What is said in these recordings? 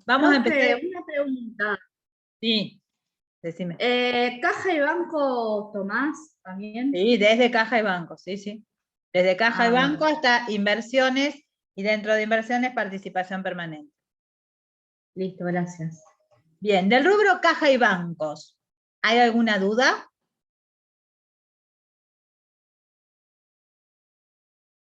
Vamos a empezar. Una pregunta. Sí, decime. ¿Caja y banco tomás también? Sí, desde caja y banco, sí, sí. Desde caja y banco Bueno. hasta inversiones, y dentro de inversiones participación permanente. Listo, gracias. Bien, del rubro caja y bancos, ¿hay alguna duda?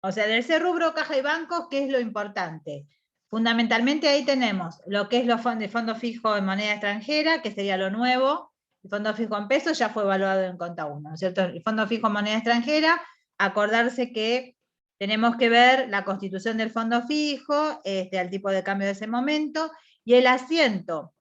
O sea, de ese rubro caja y bancos, ¿qué es lo importante? Fundamentalmente ahí tenemos lo que es el fondo fijo en moneda extranjera, que sería lo nuevo. El fondo fijo en pesos ya fue evaluado en Conta 1, ¿no es cierto? El fondo fijo en moneda extranjera, acordarse que tenemos que ver la constitución del fondo fijo, al tipo de cambio de ese momento, y el asiento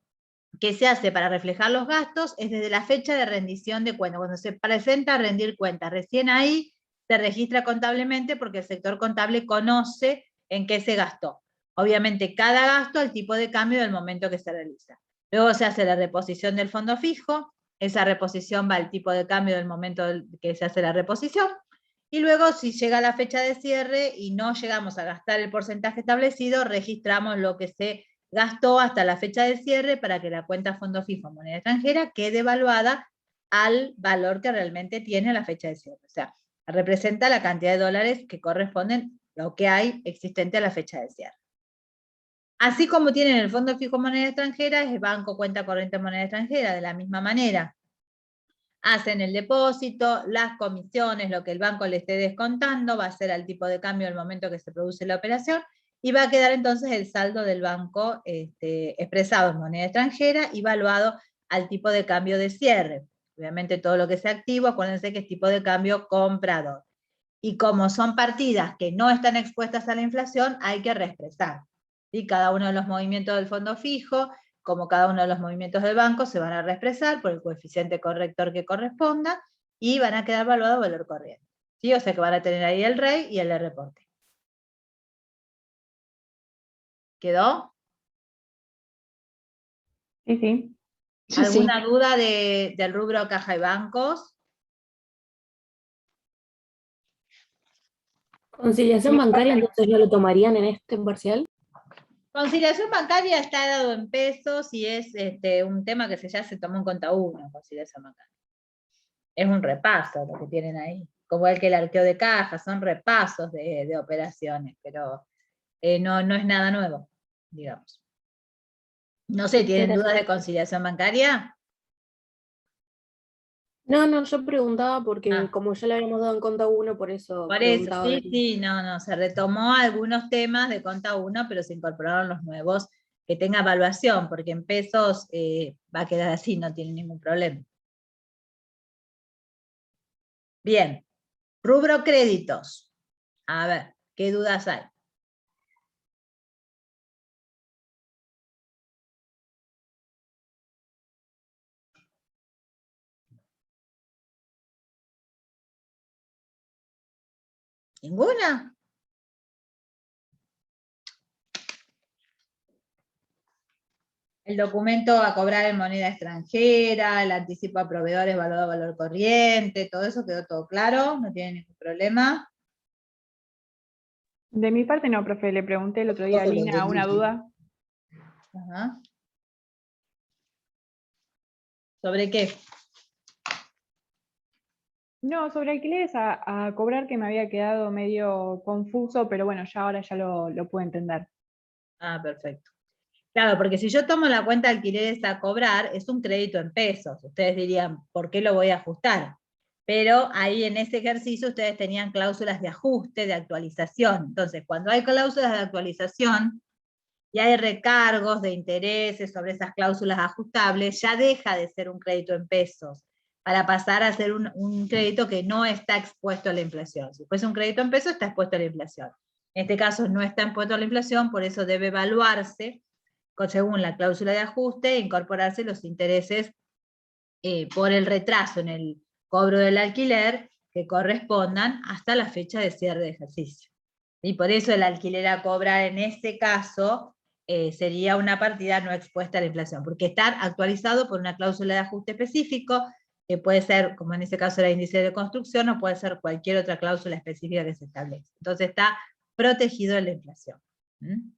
que se hace para reflejar los gastos es desde la fecha de rendición de cuentas, cuando se presenta a rendir cuentas. Recién ahí se registra contablemente porque el sector contable conoce en qué se gastó. Obviamente cada gasto al tipo de cambio del momento que se realiza. Luego se hace la reposición del fondo fijo, esa reposición va al tipo de cambio del momento que se hace la reposición, y luego si llega la fecha de cierre y no llegamos a gastar el porcentaje establecido, registramos lo que se gastó hasta la fecha de cierre para que la cuenta fondo fijo en moneda extranjera quede evaluada al valor que realmente tiene la fecha de cierre. O sea, representa la cantidad de dólares que corresponden a lo que hay existente a la fecha de cierre. Así como tienen el fondo fijo en moneda extranjera, el banco cuenta corriente en moneda extranjera, de la misma manera. Hacen el depósito, las comisiones, lo que el banco le esté descontando, va a ser al tipo de cambio al momento que se produce la operación, y va a quedar entonces el saldo del banco expresado en moneda extranjera, evaluado al tipo de cambio de cierre. Obviamente todo lo que sea activo, acuérdense que es tipo de cambio comprador. Y como son partidas que no están expuestas a la inflación, hay que reexpresar. ¿Sí? Cada uno de los movimientos del fondo fijo, como cada uno de los movimientos del banco, se van a reexpresar por el coeficiente corrector que corresponda, y van a quedar evaluado valor corriente. ¿Sí? O sea que van a tener ahí el REI y el reporte. ¿Quedó? Sí, sí. ¿Alguna duda del rubro caja y bancos? ¿Conciliación bancaria entonces no lo tomarían en este parcial? Conciliación bancaria está dado en pesos y es un tema que ya se tomó en Conta 1, conciliación bancaria. Es un repaso lo que tienen ahí, como el que el arqueo de caja, son repasos de operaciones, pero no es nada nuevo, digamos. No sé, ¿tienen dudas de conciliación bancaria? No, yo preguntaba porque como ya lo habíamos dado en Conta 1, por eso Por eso, preguntaba. sí, no, se retomó algunos temas de Conta 1, pero se incorporaron los nuevos que tenga evaluación, porque en pesos va a quedar así, no tiene ningún problema. Bien, rubro créditos. A ver, ¿qué dudas hay? ¿Ninguna? El documento a cobrar en moneda extranjera, el anticipo a proveedores evaluado a valor corriente, todo eso quedó todo claro, no tiene ningún problema. De mi parte no, profe, le pregunté el otro día a Lina una duda. Ajá. ¿Sobre qué? No, sobre alquileres a cobrar, que me había quedado medio confuso, pero bueno, ahora ya lo puedo entender. Ah, perfecto. Claro, porque si yo tomo la cuenta de alquileres a cobrar, es un crédito en pesos. Ustedes dirían, ¿por qué lo voy a ajustar? Pero ahí en ese ejercicio ustedes tenían cláusulas de ajuste, de actualización. Entonces, cuando hay cláusulas de actualización y hay recargos de intereses sobre esas cláusulas ajustables, ya deja de ser un crédito en pesos para pasar a ser un crédito que no está expuesto a la inflación. Si fuese un crédito en pesos, está expuesto a la inflación. En este caso no está expuesto a la inflación, por eso debe evaluarse según la cláusula de ajuste e incorporarse los intereses por el retraso en el cobro del alquiler que correspondan hasta la fecha de cierre de ejercicio. Y por eso el alquiler a cobrar en este caso sería una partida no expuesta a la inflación, porque está actualizado por una cláusula de ajuste específico, que puede ser, como en este caso era índice de construcción, o puede ser cualquier otra cláusula específica que se establece. Entonces está protegido de la inflación. ¿Mm?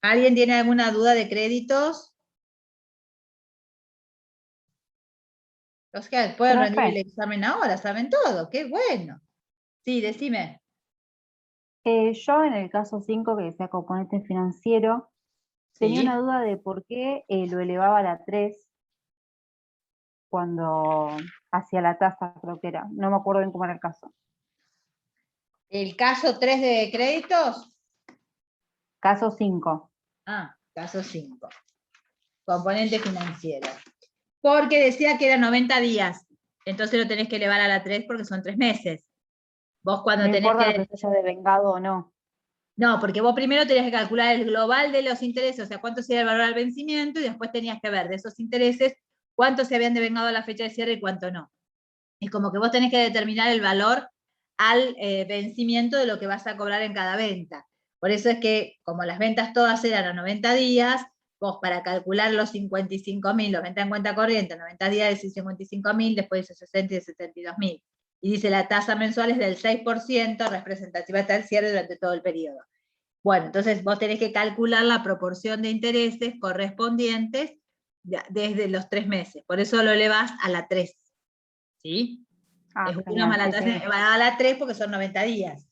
¿Alguien tiene alguna duda de créditos? Los que pueden rendir el examen ahora, saben todo, qué bueno. Sí, decime. Yo en el caso 5, que decía componente financiero, tenía Sí. una duda de por qué lo elevaba a la 3 cuando hacía la tasa, creo que era. No me acuerdo bien cómo era el caso. ¿El caso 3 de créditos? Caso 5. Caso 5. Componente financiero. Porque decía que era 90 días. Entonces lo tenés que elevar a la 3 porque son 3 meses. Vos cuando No tenés importa que... lo que se haya devengado o no. No, porque vos primero tenías que calcular el global de los intereses, o sea, cuánto sería el valor al vencimiento, y después tenías que ver de esos intereses cuánto se habían devengado a la fecha de cierre y cuánto no. Es como que vos tenés que determinar el valor al vencimiento de lo que vas a cobrar en cada venta. Por eso es que, como las ventas todas eran a 90 días, vos para calcular los 55.000, los ventas en cuenta corriente, 90 días decís 55.000, después dice 60 y 72.000. Y dice la tasa mensual es del 6% representativa hasta el cierre durante todo el periodo. Bueno, entonces vos tenés que calcular la proporción de intereses correspondientes desde los 3 meses. Por eso lo elevás a la 3. ¿Sí? Es 1 genial, más la sí, tasa sí. elevada a la 3 porque son 90 días.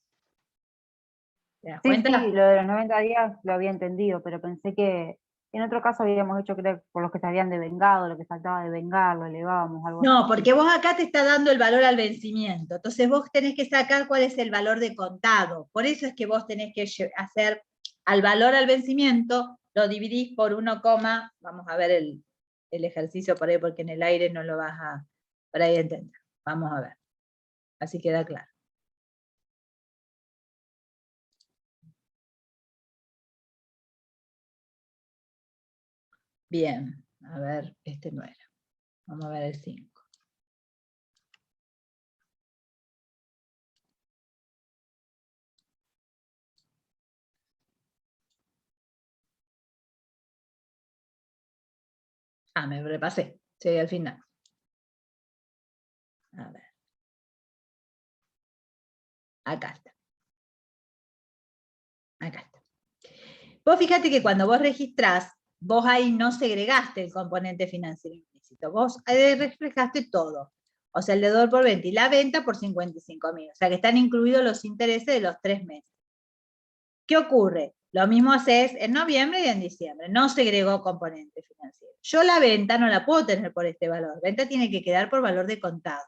¿Te das Sí, cuenta? sí, lo de los 90 días lo había entendido, pero pensé que en otro caso habíamos hecho, creo, por los que se habían devengado, lo que faltaba de vengar, lo elevábamos, algo No, así. porque vos acá te está dando el valor al vencimiento. Entonces vos tenés que sacar cuál es el valor de contado. Por eso es que vos tenés que hacer al valor al vencimiento, lo dividís por 1, vamos a ver el ejercicio por ahí, porque en el aire no lo vas a por ahí entender. Vamos a ver. Así queda claro. Bien, a ver, este no era. Vamos a ver el 5. Me repasé. Llegué al final. A ver. Acá está. Acá está. Vos fíjate que cuando vos registrás, vos ahí no segregaste el componente financiero implícito. Vos reflejaste todo. O sea, el deudor por venta y la venta por 55.000. O sea, que están incluidos los intereses de los 3 meses. ¿Qué ocurre? Lo mismo haces en noviembre y en diciembre. No segregó componente financiero. Yo la venta no la puedo tener por este valor. Venta tiene que quedar por valor de contado.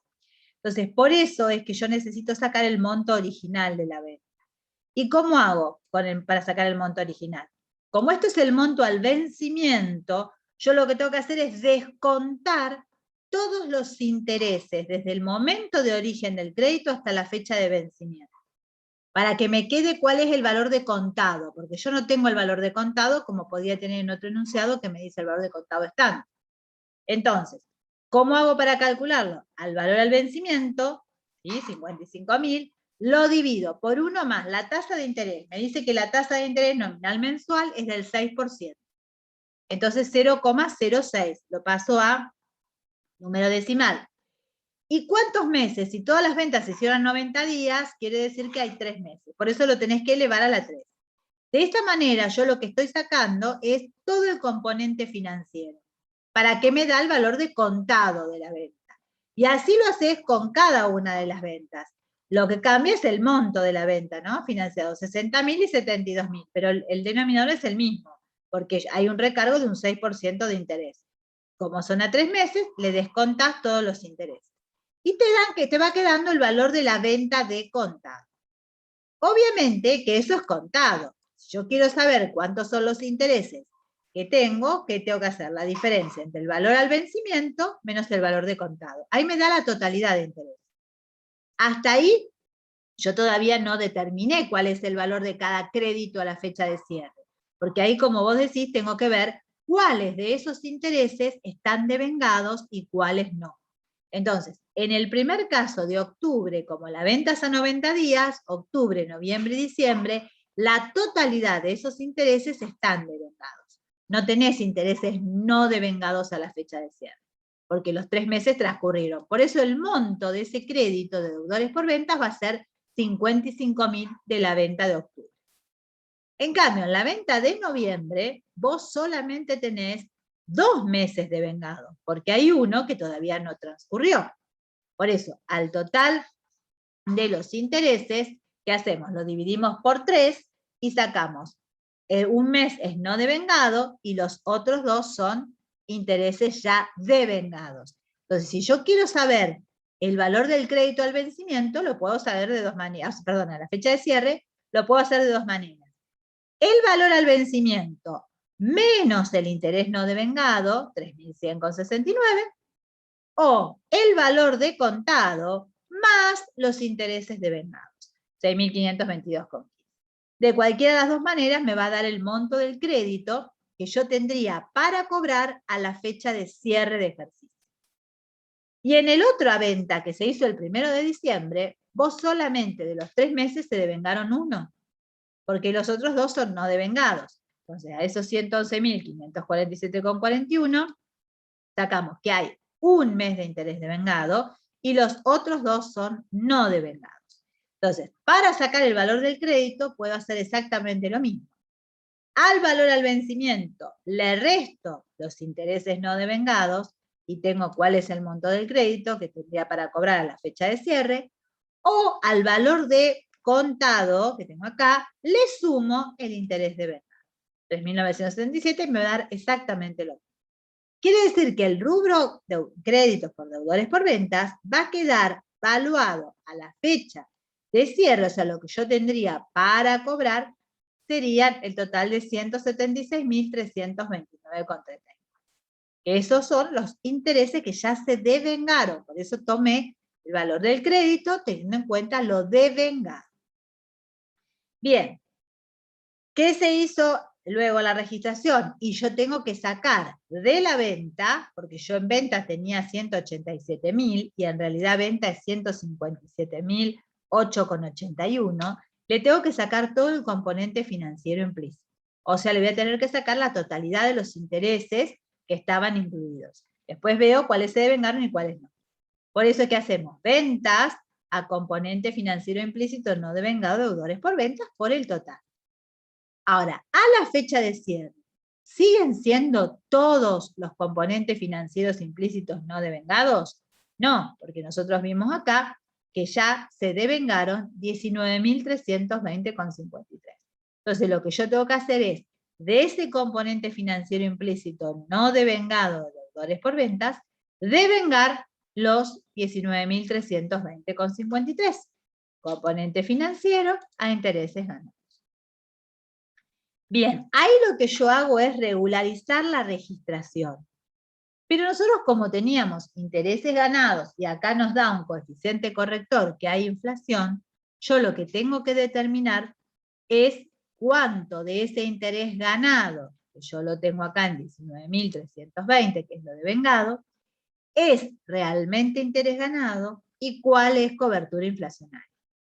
Entonces, por eso es que yo necesito sacar el monto original de la venta. ¿Y cómo hago para sacar el monto original? Como esto es el monto al vencimiento, yo lo que tengo que hacer es descontar todos los intereses desde el momento de origen del crédito hasta la fecha de vencimiento, para que me quede cuál es el valor de contado, porque yo no tengo el valor de contado como podía tener en otro enunciado que me dice el valor de contado estándar. Entonces, ¿cómo hago para calcularlo? Al valor al vencimiento, ¿sí? 55.000, lo divido por 1 más la tasa de interés. Me dice que la tasa de interés nominal mensual es del 6%. Entonces 0,06, lo paso a número decimal. ¿Y cuántos meses? Si todas las ventas se hicieron 90 días, quiere decir que hay 3 meses. Por eso lo tenés que elevar a la 3. De esta manera, yo lo que estoy sacando es todo el componente financiero. ¿Para qué me da el valor de contado de la venta? Y así lo haces con cada una de las ventas. Lo que cambia es el monto de la venta, ¿no? Financiado, 60.000 y 72.000, pero el denominador es el mismo, porque hay un recargo de un 6% de interés. Como son a 3 meses, le descontás todos los intereses. Y te va quedando el valor de la venta de contado. Obviamente que eso es contado. Si yo quiero saber cuántos son los intereses que tengo, ¿qué tengo que hacer? La diferencia entre el valor al vencimiento menos el valor de contado. Ahí me da la totalidad de interés. Hasta ahí yo todavía no determiné cuál es el valor de cada crédito a la fecha de cierre. Porque ahí, como vos decís, tengo que ver cuáles de esos intereses están devengados y cuáles no. Entonces, en el primer caso de octubre, como la venta es a 90 días, octubre, noviembre y diciembre, la totalidad de esos intereses están devengados. No tenés intereses no devengados a la fecha de cierre, porque los 3 meses transcurrieron. Por eso el monto de ese crédito de deudores por ventas va a ser 55.000 de la venta de octubre. En cambio, en la venta de noviembre, vos solamente tenés 2 meses de vengado, porque hay uno que todavía no transcurrió. Por eso, al total de los intereses, ¿qué hacemos? Lo dividimos por 3 y sacamos. Un mes es no devengado y los otros 2 son intereses ya devengados. Entonces, si yo quiero saber el valor del crédito al vencimiento, lo puedo saber de 2 maneras. Perdón, a la fecha de cierre, lo puedo hacer de 2 maneras. El valor al vencimiento menos el interés no devengado, 3.100,69, o el valor de contado más los intereses devengados, 6.522,15. De cualquiera de las 2 maneras me va a dar el monto del crédito que yo tendría para cobrar a la fecha de cierre de ejercicio. Y en el otra venta que se hizo el 1 de diciembre, vos solamente de los 3 meses se devengaron 1, porque los otros 2 son no devengados. Entonces, a esos 111.547,41 sacamos que hay un mes de interés devengado y los otros 2 son no devengados. Entonces, para sacar el valor del crédito, puedo hacer exactamente lo mismo. Al valor al vencimiento le resto los intereses no devengados y tengo cuál es el monto del crédito que tendría para cobrar a la fecha de cierre, o al valor de contado que tengo acá, le sumo el interés devengado. 3.977 me va a dar exactamente lo mismo. Quiere decir que el rubro de créditos por deudores por ventas va a quedar valuado a la fecha de cierre, o sea, lo que yo tendría para cobrar serían el total de 176.329,34. Esos son los intereses que ya se devengaron, por eso tomé el valor del crédito teniendo en cuenta lo devengado. Bien, ¿qué se hizo luego la registración? Y yo tengo que sacar de la venta, porque yo en venta tenía 187.000 y en realidad venta es 157.008,81, le tengo que sacar todo el componente financiero implícito. O sea, le voy a tener que sacar la totalidad de los intereses que estaban incluidos. Después veo cuáles se devengaron y cuáles no. Por eso es que hacemos ventas a componente financiero implícito no devengado, deudores por ventas, por el total. Ahora, a la fecha de cierre, ¿siguen siendo todos los componentes financieros implícitos no devengados? No, porque nosotros vimos acá que ya se devengaron 19.320,53. Entonces, lo que yo tengo que hacer es, de ese componente financiero implícito no devengado de deudores por ventas, devengar los 19.320,53. Componente financiero a intereses ganados. Bien, ahí lo que yo hago es regularizar la registración. Pero nosotros, como teníamos intereses ganados y acá nos da un coeficiente corrector que hay inflación, yo lo que tengo que determinar es cuánto de ese interés ganado, que yo lo tengo acá en 19.320, que es lo devengado, es realmente interés ganado y cuál es cobertura inflacionaria.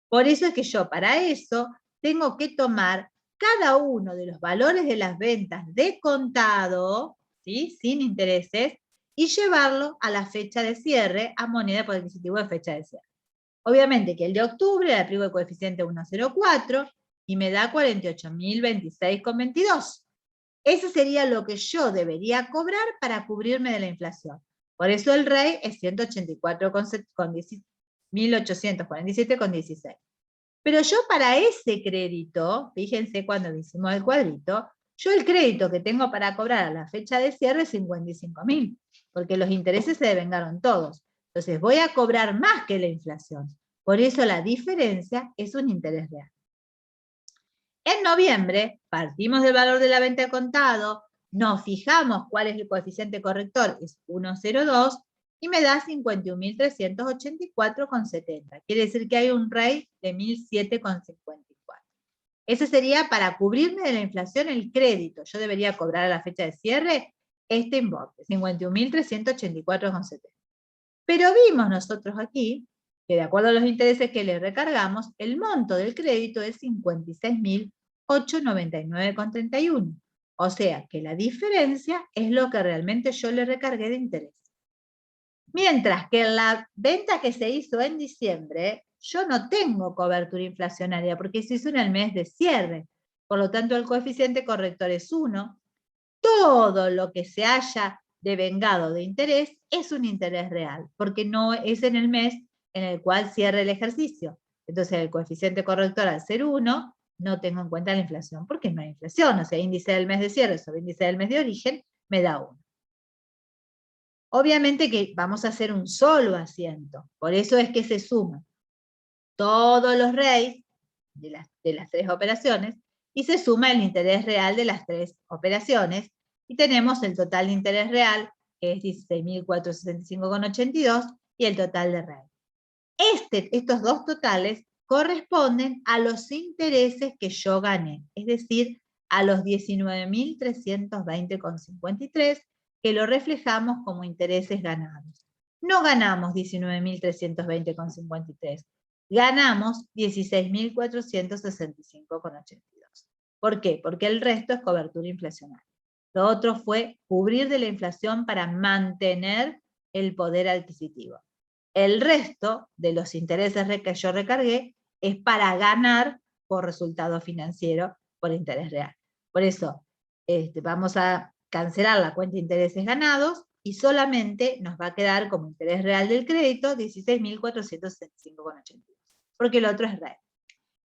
Por eso es que yo para eso tengo que tomar cada uno de los valores de las ventas de contado, ¿sí?, sin intereses, y llevarlo a la fecha de cierre a moneda por adquisitivo de fecha de cierre. Obviamente que el de octubre le aplico el coeficiente 1,04 y me da 48.026,22. Eso sería lo que yo debería cobrar para cubrirme de la inflación. Por eso el REI es 1.847,16. Pero yo para ese crédito, fíjense cuando hicimos el cuadrito, yo el crédito que tengo para cobrar a la fecha de cierre es 55.000, porque los intereses se devengaron todos. Entonces voy a cobrar más que la inflación. Por eso la diferencia es un interés real. En noviembre partimos del valor de la venta de contado, nos fijamos cuál es el coeficiente corrector, es 1,02, y me da 51.384,70. Quiere decir que hay un REI de 1.007,54. Ese sería para cubrirme de la inflación el crédito. Yo debería cobrar a la fecha de cierre este importe, 51.384,70. Pero vimos nosotros aquí que de acuerdo a los intereses que le recargamos, el monto del crédito es 56.899,31. O sea que la diferencia es lo que realmente yo le recargué de interés. Mientras que en la venta que se hizo en diciembre, yo no tengo cobertura inflacionaria porque se hizo en el mes de cierre. Por lo tanto, el coeficiente corrector es 1. Todo lo que se haya devengado de interés es un interés real, porque no es en el mes en el cual cierre el ejercicio. Entonces, el coeficiente corrector al ser 1, no tengo en cuenta la inflación, porque no hay inflación, o sea, índice del mes de cierre sobre índice del mes de origen, me da 1. Obviamente que vamos a hacer un solo asiento, por eso es que se suman todos los REIs de las 3 operaciones, y se suma el interés real de las 3 operaciones, y tenemos el total de interés real, que es 16.465,82, y el total de REI. Estos dos totales corresponden a los intereses que yo gané, es decir, a los 19.320,53, que lo reflejamos como intereses ganados. No ganamos 19.320,53, ganamos 16.465,82. ¿Por qué? Porque el resto es cobertura inflacionaria. Lo otro fue cubrir de la inflación para mantener el poder adquisitivo. El resto de los intereses que yo recargué es para ganar por resultado financiero por interés real. Por eso vamos a cancelar la cuenta de intereses ganados y solamente nos va a quedar como interés real del crédito 16.465,82, porque el otro es REI.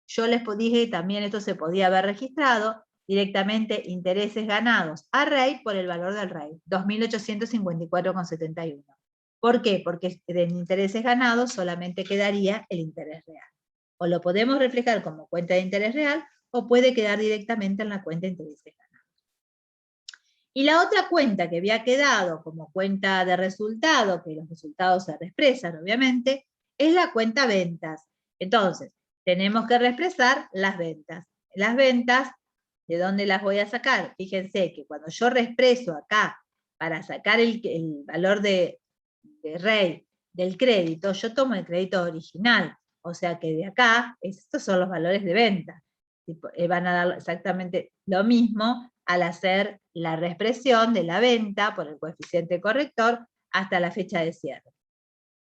Yo les dije que también esto se podía haber registrado directamente intereses ganados a REI por el valor del REI, 2.854,71. ¿Por qué? Porque en intereses ganados solamente quedaría el interés real. O lo podemos reflejar como cuenta de interés real, o puede quedar directamente en la cuenta de intereses ganados. Y la otra cuenta que había quedado como cuenta de resultado, que los resultados se reexpresan obviamente, es la cuenta ventas. Entonces, tenemos que reexpresar las ventas. Las ventas, ¿de dónde las voy a sacar? Fíjense que cuando yo reexpreso acá, para sacar el valor de REI del crédito, yo tomo el crédito original, o sea que de acá, estos son los valores de venta. Van a dar exactamente lo mismo al hacer la reexpresión de la venta por el coeficiente corrector hasta la fecha de cierre.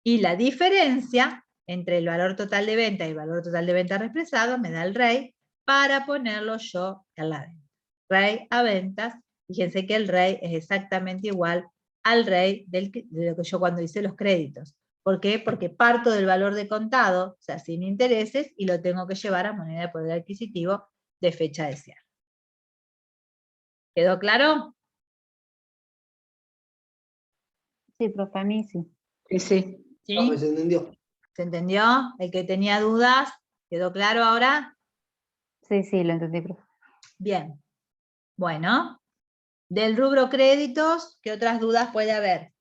Y la diferencia entre el valor total de venta y el valor total de venta reexpresado me da el REI para ponerlo yo en la venta. REI a ventas, fíjense que el REI es exactamente igual al REI de lo que yo cuando hice los créditos. ¿Por qué? Porque parto del valor de contado, o sea, sin intereses, y lo tengo que llevar a moneda de poder adquisitivo de fecha de cierre. ¿Quedó claro? Sí, profe, a mí sí. Sí. Profe, se entendió. ¿Se entendió? El que tenía dudas, ¿quedó claro ahora? Sí, sí, lo entendí, profe. Bien. Bueno, del rubro créditos, ¿qué otras dudas puede haber?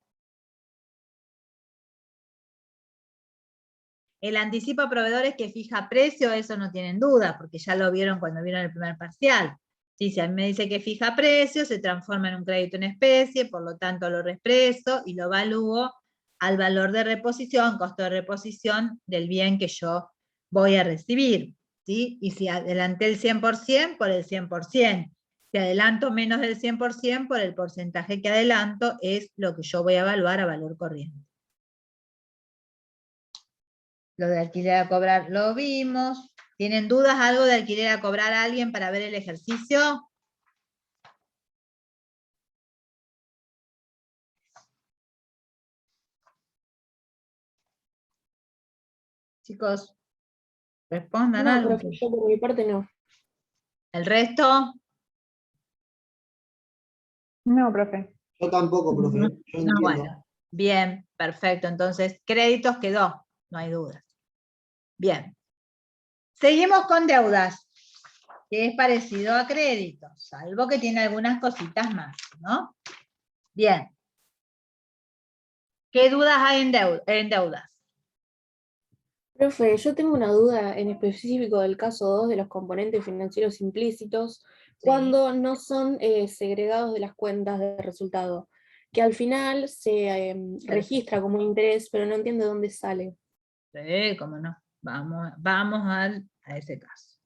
El anticipo a proveedores que fija precio, eso no tienen duda, porque ya lo vieron cuando vieron el primer parcial. Si a mí me dice que fija precio, se transforma en un crédito en especie, por lo tanto lo reexpreso y lo evalúo al valor de reposición, costo de reposición del bien que yo voy a recibir, ¿sí? Y si adelanté el 100%, por el 100%. Si adelanto menos del 100%, por el porcentaje que adelanto, es lo que yo voy a evaluar a valor corriente. Lo de alquiler a cobrar lo vimos. ¿Tienen dudas algo de alquiler a cobrar a alguien para ver el ejercicio? Chicos, respondan No, algo. profe, yo por mi parte no. ¿El resto? No, profe. Yo tampoco, profe. Yo entiendo. Bueno, bien, perfecto. Entonces, créditos quedó, no hay dudas. Bien. Seguimos con deudas, que es parecido a créditos, salvo que tiene algunas cositas más, ¿no? Bien. ¿Qué dudas hay en deudas? Profe, yo tengo una duda en específico del caso 2 de los componentes financieros implícitos, cuando no son segregados de las cuentas de resultado, que al final se registra como un interés, pero no entiendo dónde sale. Sí, cómo no. Vamos a ese caso.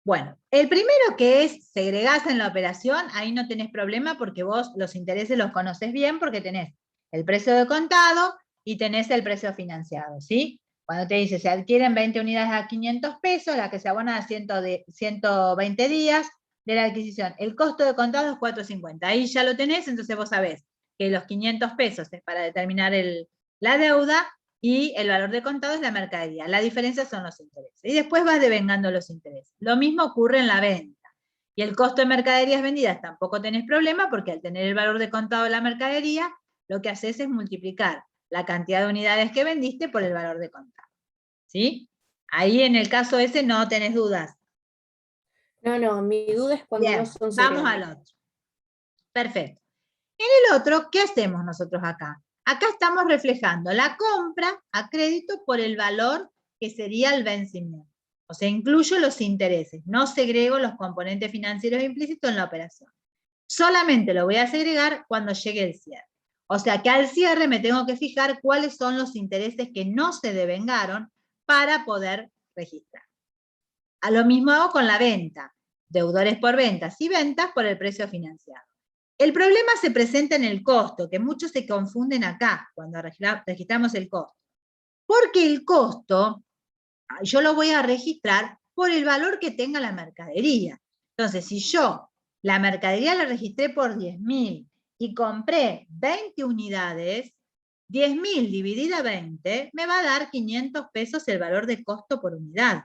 Bueno, el primero que es segregás en la operación, ahí no tenés problema porque vos los intereses los conocés bien porque tenés el precio de contado y tenés el precio financiado, ¿sí? Cuando te dice, se adquieren 20 unidades a 500 pesos, la que se abona a 120 días de la adquisición. El costo de contado es 4.50. Ahí ya lo tenés, entonces vos sabés que los 500 pesos es para determinar la deuda y el valor de contado es la mercadería. La diferencia son los intereses. Y después vas devengando los intereses. Lo mismo ocurre en la venta. Y el costo de mercaderías vendidas tampoco tenés problema porque al tener el valor de contado de la mercadería, lo que haces es multiplicar la cantidad de unidades que vendiste por el valor de contado. ¿Sí? Ahí en el caso ese no tenés dudas. No, mi duda es cuando Bien, no son vamos segregados. al otro. Perfecto. En el otro, ¿qué hacemos nosotros acá? Acá estamos reflejando la compra a crédito por el valor que sería el vencimiento. O sea, incluyo los intereses, no segrego los componentes financieros implícitos en la operación. Solamente lo voy a segregar cuando llegue el cierre. O sea que al cierre me tengo que fijar cuáles son los intereses que no se devengaron para poder registrar. A lo mismo hago con la venta. Deudores por ventas y ventas por el precio financiado. El problema se presenta en el costo, que muchos se confunden acá cuando registramos el costo. Porque el costo, yo lo voy a registrar por el valor que tenga la mercadería. Entonces, si yo la mercadería la registré por 10.000 y compré 20 unidades, 10.000 dividida 20 me va a dar 500 pesos el valor de costo por unidad.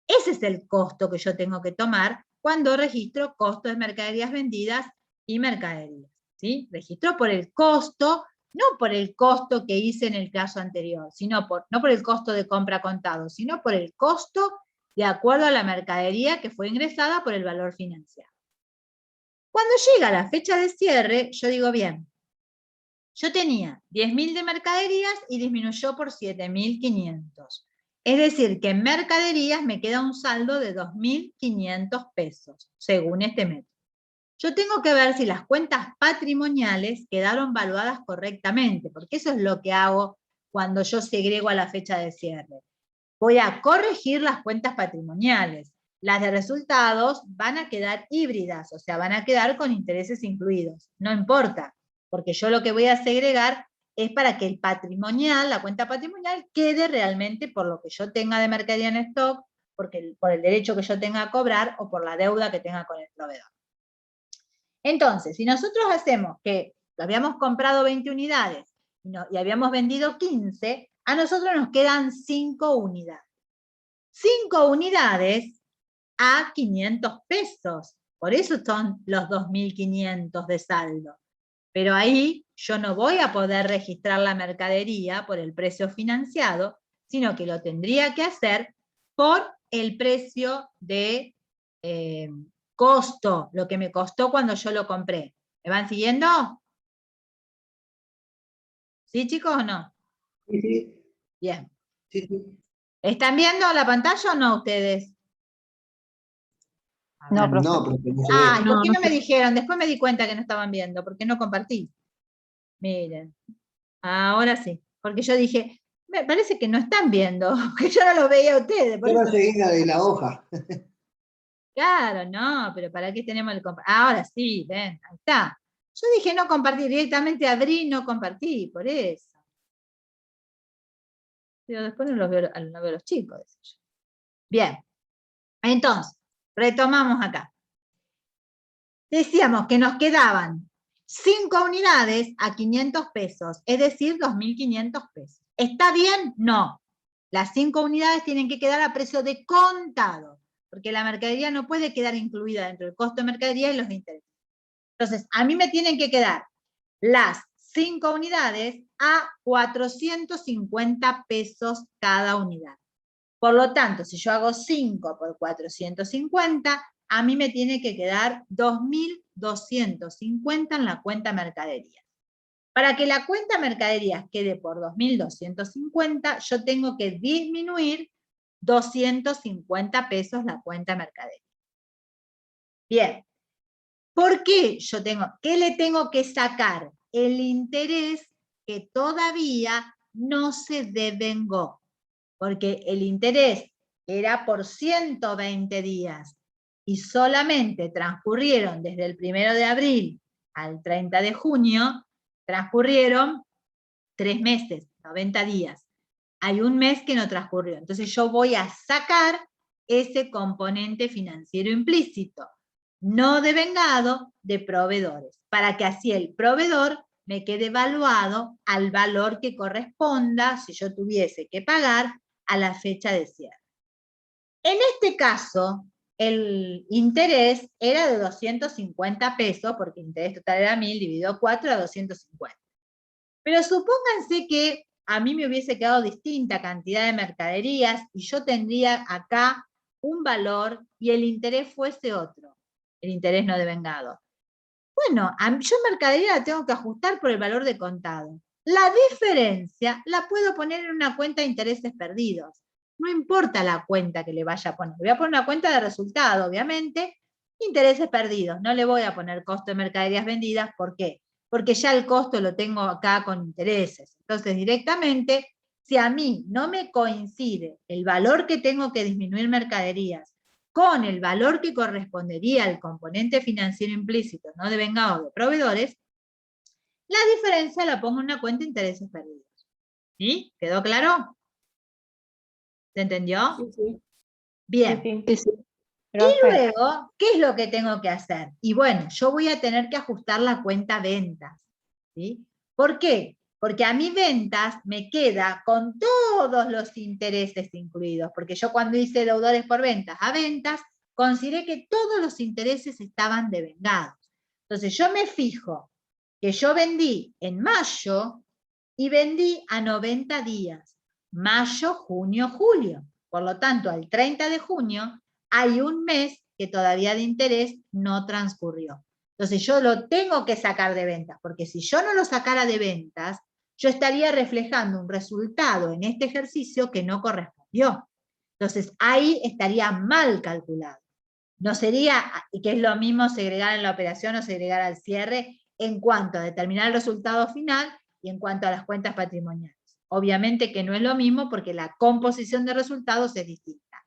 Ese es el costo que yo tengo que tomar cuando registro costo de mercaderías vendidas y mercaderías. ¿Sí? Registro por el costo, no por el costo que hice en el caso anterior, no por el costo de compra contado, sino por el costo de acuerdo a la mercadería que fue ingresada por el valor financiado. Cuando llega la fecha de cierre, yo digo, bien, yo tenía 10.000 de mercaderías y disminuyó por 7.500. Es decir, que en mercaderías me queda un saldo de 2.500 pesos, según este método. Yo tengo que ver si las cuentas patrimoniales quedaron valuadas correctamente, porque eso es lo que hago cuando yo segrego a la fecha de cierre. Voy a corregir las cuentas patrimoniales. Las de resultados van a quedar híbridas, o sea, van a quedar con intereses incluidos. No importa, porque yo lo que voy a segregar es para que el patrimonial, la cuenta patrimonial, quede realmente por lo que yo tenga de mercadería en stock, por el derecho que yo tenga a cobrar o por la deuda que tenga con el proveedor. Entonces, si nosotros hacemos que habíamos comprado 20 unidades y habíamos vendido 15, a nosotros nos quedan 5 unidades. 5 unidades a 500 pesos. Por eso son los 2.500 de saldo. Pero ahí yo no voy a poder registrar la mercadería por el precio financiado, sino que lo tendría que hacer por el precio de costo, lo que me costó cuando yo lo compré. ¿Me van siguiendo? ¿Sí, chicos, o no? Sí, sí. Bien. Sí, sí. ¿Están viendo la pantalla o no ustedes? No, profe. No, pero no se Ah, ¿y ve. por qué no me dijeron? Después me di cuenta que no estaban viendo, porque no compartí. Miren, ahora sí, porque yo dije, me parece que no están viendo, que yo no los veía a ustedes. Por Yo no eso. seguí la de la hoja. Claro, no, pero ¿para qué tenemos el compartir? Ahora sí, ven, ahí está. Yo dije no compartir, directamente abrí y no compartí, por eso. Pero después no veo a los chicos. Decía yo. Bien, entonces, retomamos acá. Decíamos que nos quedaban 5 unidades a 500 pesos, es decir, 2.500 pesos. ¿Está bien? No. Las 5 unidades tienen que quedar a precio de contado, porque la mercadería no puede quedar incluida dentro del costo de mercadería y los intereses. Entonces, a mí me tienen que quedar las 5 unidades a 450 pesos cada unidad. Por lo tanto, si yo hago 5 por 450, a mí me tiene que quedar 2.250 en la cuenta mercadería. Para que la cuenta mercaderías quede por 2.250, yo tengo que disminuir 250 pesos la cuenta mercadería. Bien. ¿Por qué qué le tengo que sacar? El interés que todavía no se devengó. Porque el interés era por 120 días y solamente transcurrieron desde el 1 de abril al 30 de junio, transcurrieron 3 meses, 90 días. hay un mes que no transcurrió. Entonces yo voy a sacar ese componente financiero implícito, no devengado, de proveedores, para que así el proveedor me quede evaluado al valor que corresponda, si yo tuviese que pagar, a la fecha de cierre. En este caso, el interés era de 250 pesos, porque el interés total era 1000, dividido 4 a 250. Pero supónganse que a mí me hubiese quedado distinta cantidad de mercaderías y yo tendría acá un valor y el interés fuese otro, el interés no devengado. Bueno, yo mercadería la tengo que ajustar por el valor de contado. La diferencia la puedo poner en una cuenta de intereses perdidos. No importa la cuenta que le vaya a poner. Voy a poner una cuenta de resultado, obviamente, intereses perdidos. No le voy a poner costo de mercaderías vendidas. ¿Por qué? Porque ya el costo lo tengo acá con intereses. Entonces, directamente, si a mí no me coincide el valor que tengo que disminuir mercaderías con el valor que correspondería al componente financiero implícito, no devengado de proveedores, la diferencia la pongo en una cuenta de intereses perdidos. ¿Sí? ¿Quedó claro? ¿Se entendió? Sí, sí. Bien. Sí, Sí, sí. Y Profe, luego, ¿qué es lo que tengo que hacer? Y bueno, yo voy a tener que ajustar la cuenta ventas. ¿Sí? ¿Por qué? Porque a mí ventas me queda con todos los intereses incluidos, porque yo cuando hice deudores por ventas a ventas, consideré que todos los intereses estaban devengados. Entonces yo me fijo que yo vendí en mayo y vendí a 90 días, mayo, junio, julio. Por lo tanto, al 30 de junio hay un mes que todavía de interés no transcurrió. Entonces yo lo tengo que sacar de ventas, porque si yo no lo sacara de ventas, yo estaría reflejando un resultado en este ejercicio que no correspondió. Entonces ahí estaría mal calculado. No sería, y que es lo mismo segregar en la operación o segregar al cierre, en cuanto a determinar el resultado final y en cuanto a las cuentas patrimoniales. Obviamente que no es lo mismo porque la composición de resultados es distinta.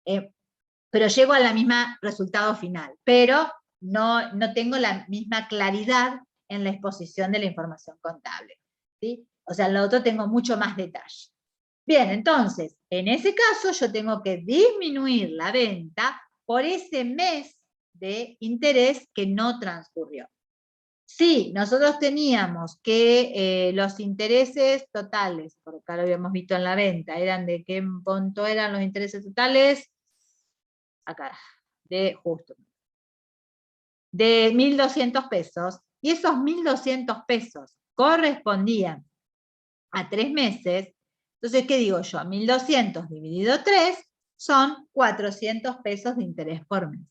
Pero llego a la misma resultado final, pero no tengo la misma claridad en la exposición de la información contable. ¿Sí? O sea, en lo otro tengo mucho más detalle. Bien, entonces, en ese caso yo tengo que disminuir la venta por ese mes de interés que no transcurrió. Sí, nosotros teníamos que los intereses totales, por acá lo habíamos visto en la venta, eran de qué punto eran los intereses totales, acá, de 1.200 pesos, y esos 1.200 pesos correspondían a 3 meses. Entonces, ¿qué digo yo? 1.200 dividido 3 son 400 pesos de interés por mes.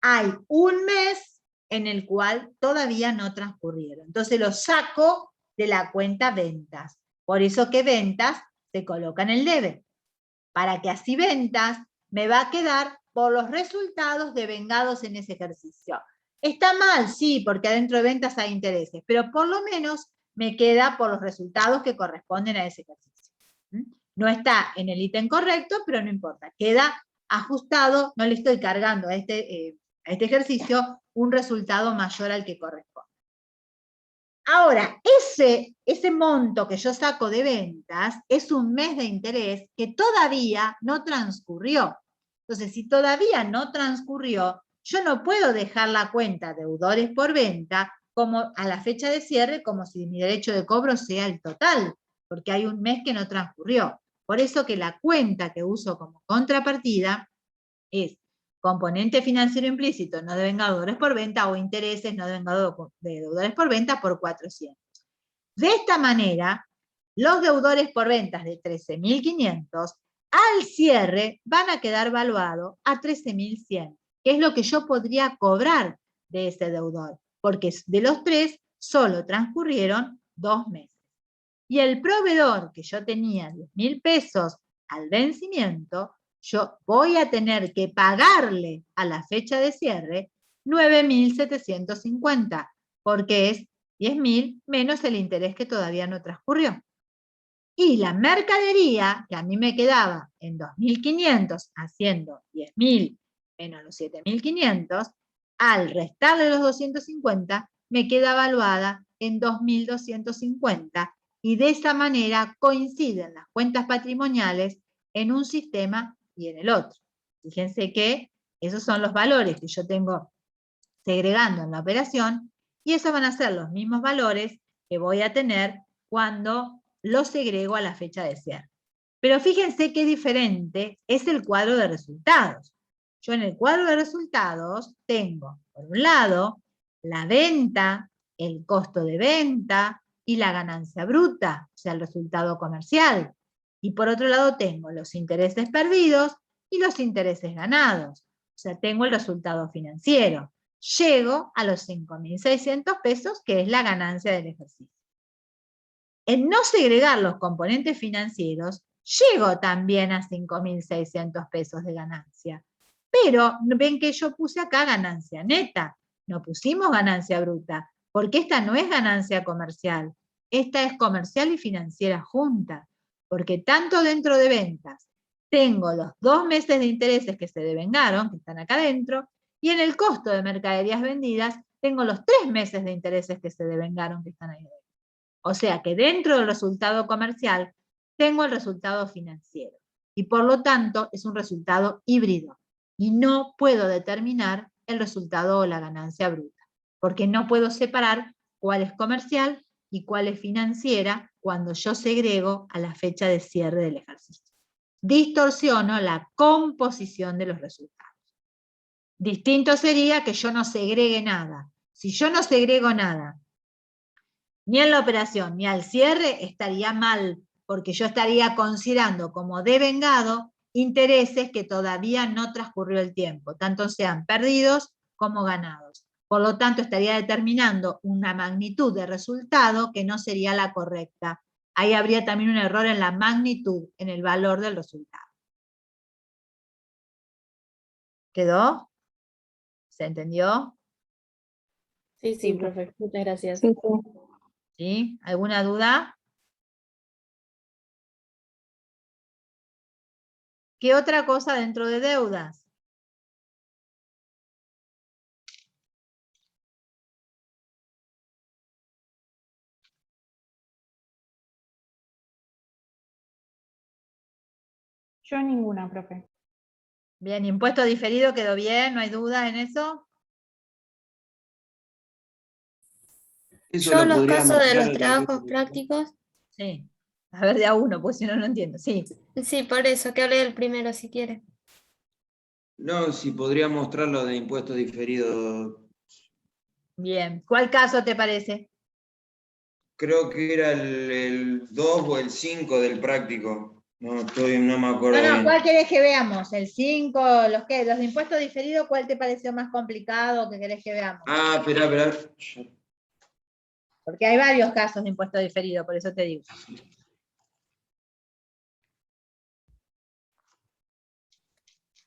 Hay un mes en el cual todavía no transcurrieron. Entonces lo saco de la cuenta ventas. Por eso que ventas se coloca en el debe. Para que así ventas me va a quedar por los resultados devengados en ese ejercicio. Está mal, sí, porque adentro de ventas hay intereses, pero por lo menos me queda por los resultados que corresponden a ese ejercicio. No está en el ítem correcto, pero no importa. Queda ajustado, no le estoy cargando a este ejercicio un resultado mayor al que corresponde. Ahora, ese monto que yo saco de ventas es un mes de interés que todavía no transcurrió. Entonces, si todavía no transcurrió, yo no puedo dejar la cuenta deudores por venta como a la fecha de cierre como si mi derecho de cobro sea el total, porque hay un mes que no transcurrió. Por eso que la cuenta que uso como contrapartida es componente financiero implícito no devengado de deudores por venta o intereses no devengados de deudores por venta por 400. De esta manera, los deudores por ventas de 13.500 al cierre van a quedar valuados a 13.100, que es lo que yo podría cobrar de ese deudor, porque de los 3 solo transcurrieron 2 meses. Y el proveedor que yo tenía 10.000 pesos al vencimiento, yo voy a tener que pagarle a la fecha de cierre 9.750, porque es 10.000 menos el interés que todavía no transcurrió. Y la mercadería, que a mí me quedaba en 2.500, haciendo 10.000 menos los 7.500, al restarle los 250, me queda evaluada en 2.250, y de esa manera coinciden las cuentas patrimoniales en un sistema y en el otro. Fíjense que esos son los valores que yo tengo segregando en la operación, y esos van a ser los mismos valores que voy a tener cuando los segrego a la fecha de cierre. Pero fíjense qué diferente es el cuadro de resultados. Yo en el cuadro de resultados tengo, por un lado, la venta, el costo de venta y la ganancia bruta, o sea, el resultado comercial. Y por otro lado tengo los intereses perdidos y los intereses ganados. O sea, tengo el resultado financiero. Llego a los 5.600 pesos, que es la ganancia del ejercicio. En no segregar los componentes financieros, llego también a 5.600 pesos de ganancia. Pero ven que yo puse acá ganancia neta, no pusimos ganancia bruta, porque esta no es ganancia comercial, esta es comercial y financiera juntas, porque tanto dentro de ventas tengo los 2 meses de intereses que se devengaron, que están acá adentro, y en el costo de mercaderías vendidas tengo los 3 meses de intereses que se devengaron, que están ahí adentro. O sea que dentro del resultado comercial tengo el resultado financiero, y por lo tanto es un resultado híbrido, y no puedo determinar el resultado o la ganancia bruta, porque no puedo separar cuál es comercial y cuál es financiera cuando yo segrego a la fecha de cierre del ejercicio. Distorsiono la composición de los resultados. Distinto sería que yo no segregue nada. Si yo no segrego nada, ni en la operación ni al cierre, estaría mal, porque yo estaría considerando como devengado intereses que todavía no transcurrió el tiempo, tanto sean perdidos como ganados. Por lo tanto, estaría determinando una magnitud de resultado que no sería la correcta. Ahí habría también un error en la magnitud, en el valor del resultado. ¿Quedó? ¿Se entendió? Sí, profe. Muchas gracias. Sí, sí. ¿Sí? ¿Alguna duda? ¿Qué otra cosa dentro de deudas? Yo ninguna, profe. Bien, impuesto diferido quedó bien, no hay duda en eso. Eso Yo lo los podría casos de mostrar los en el trabajos video. prácticos, Sí. A ver de a uno, pues si no, no entiendo. Sí. sí, por eso, que hable el primero si quiere. No, si podría mostrar lo de impuestos diferidos. Bien. ¿Cuál caso te parece? Creo que era el 2 o el 5 del práctico. No me acuerdo No, bien. ¿cuál querés que veamos? ¿El 5? ¿Los qué? ¿Los de impuesto diferido? ¿Cuál te pareció más complicado que querés que veamos? Ah, espera. Porque hay varios casos de impuesto diferido, por eso te digo.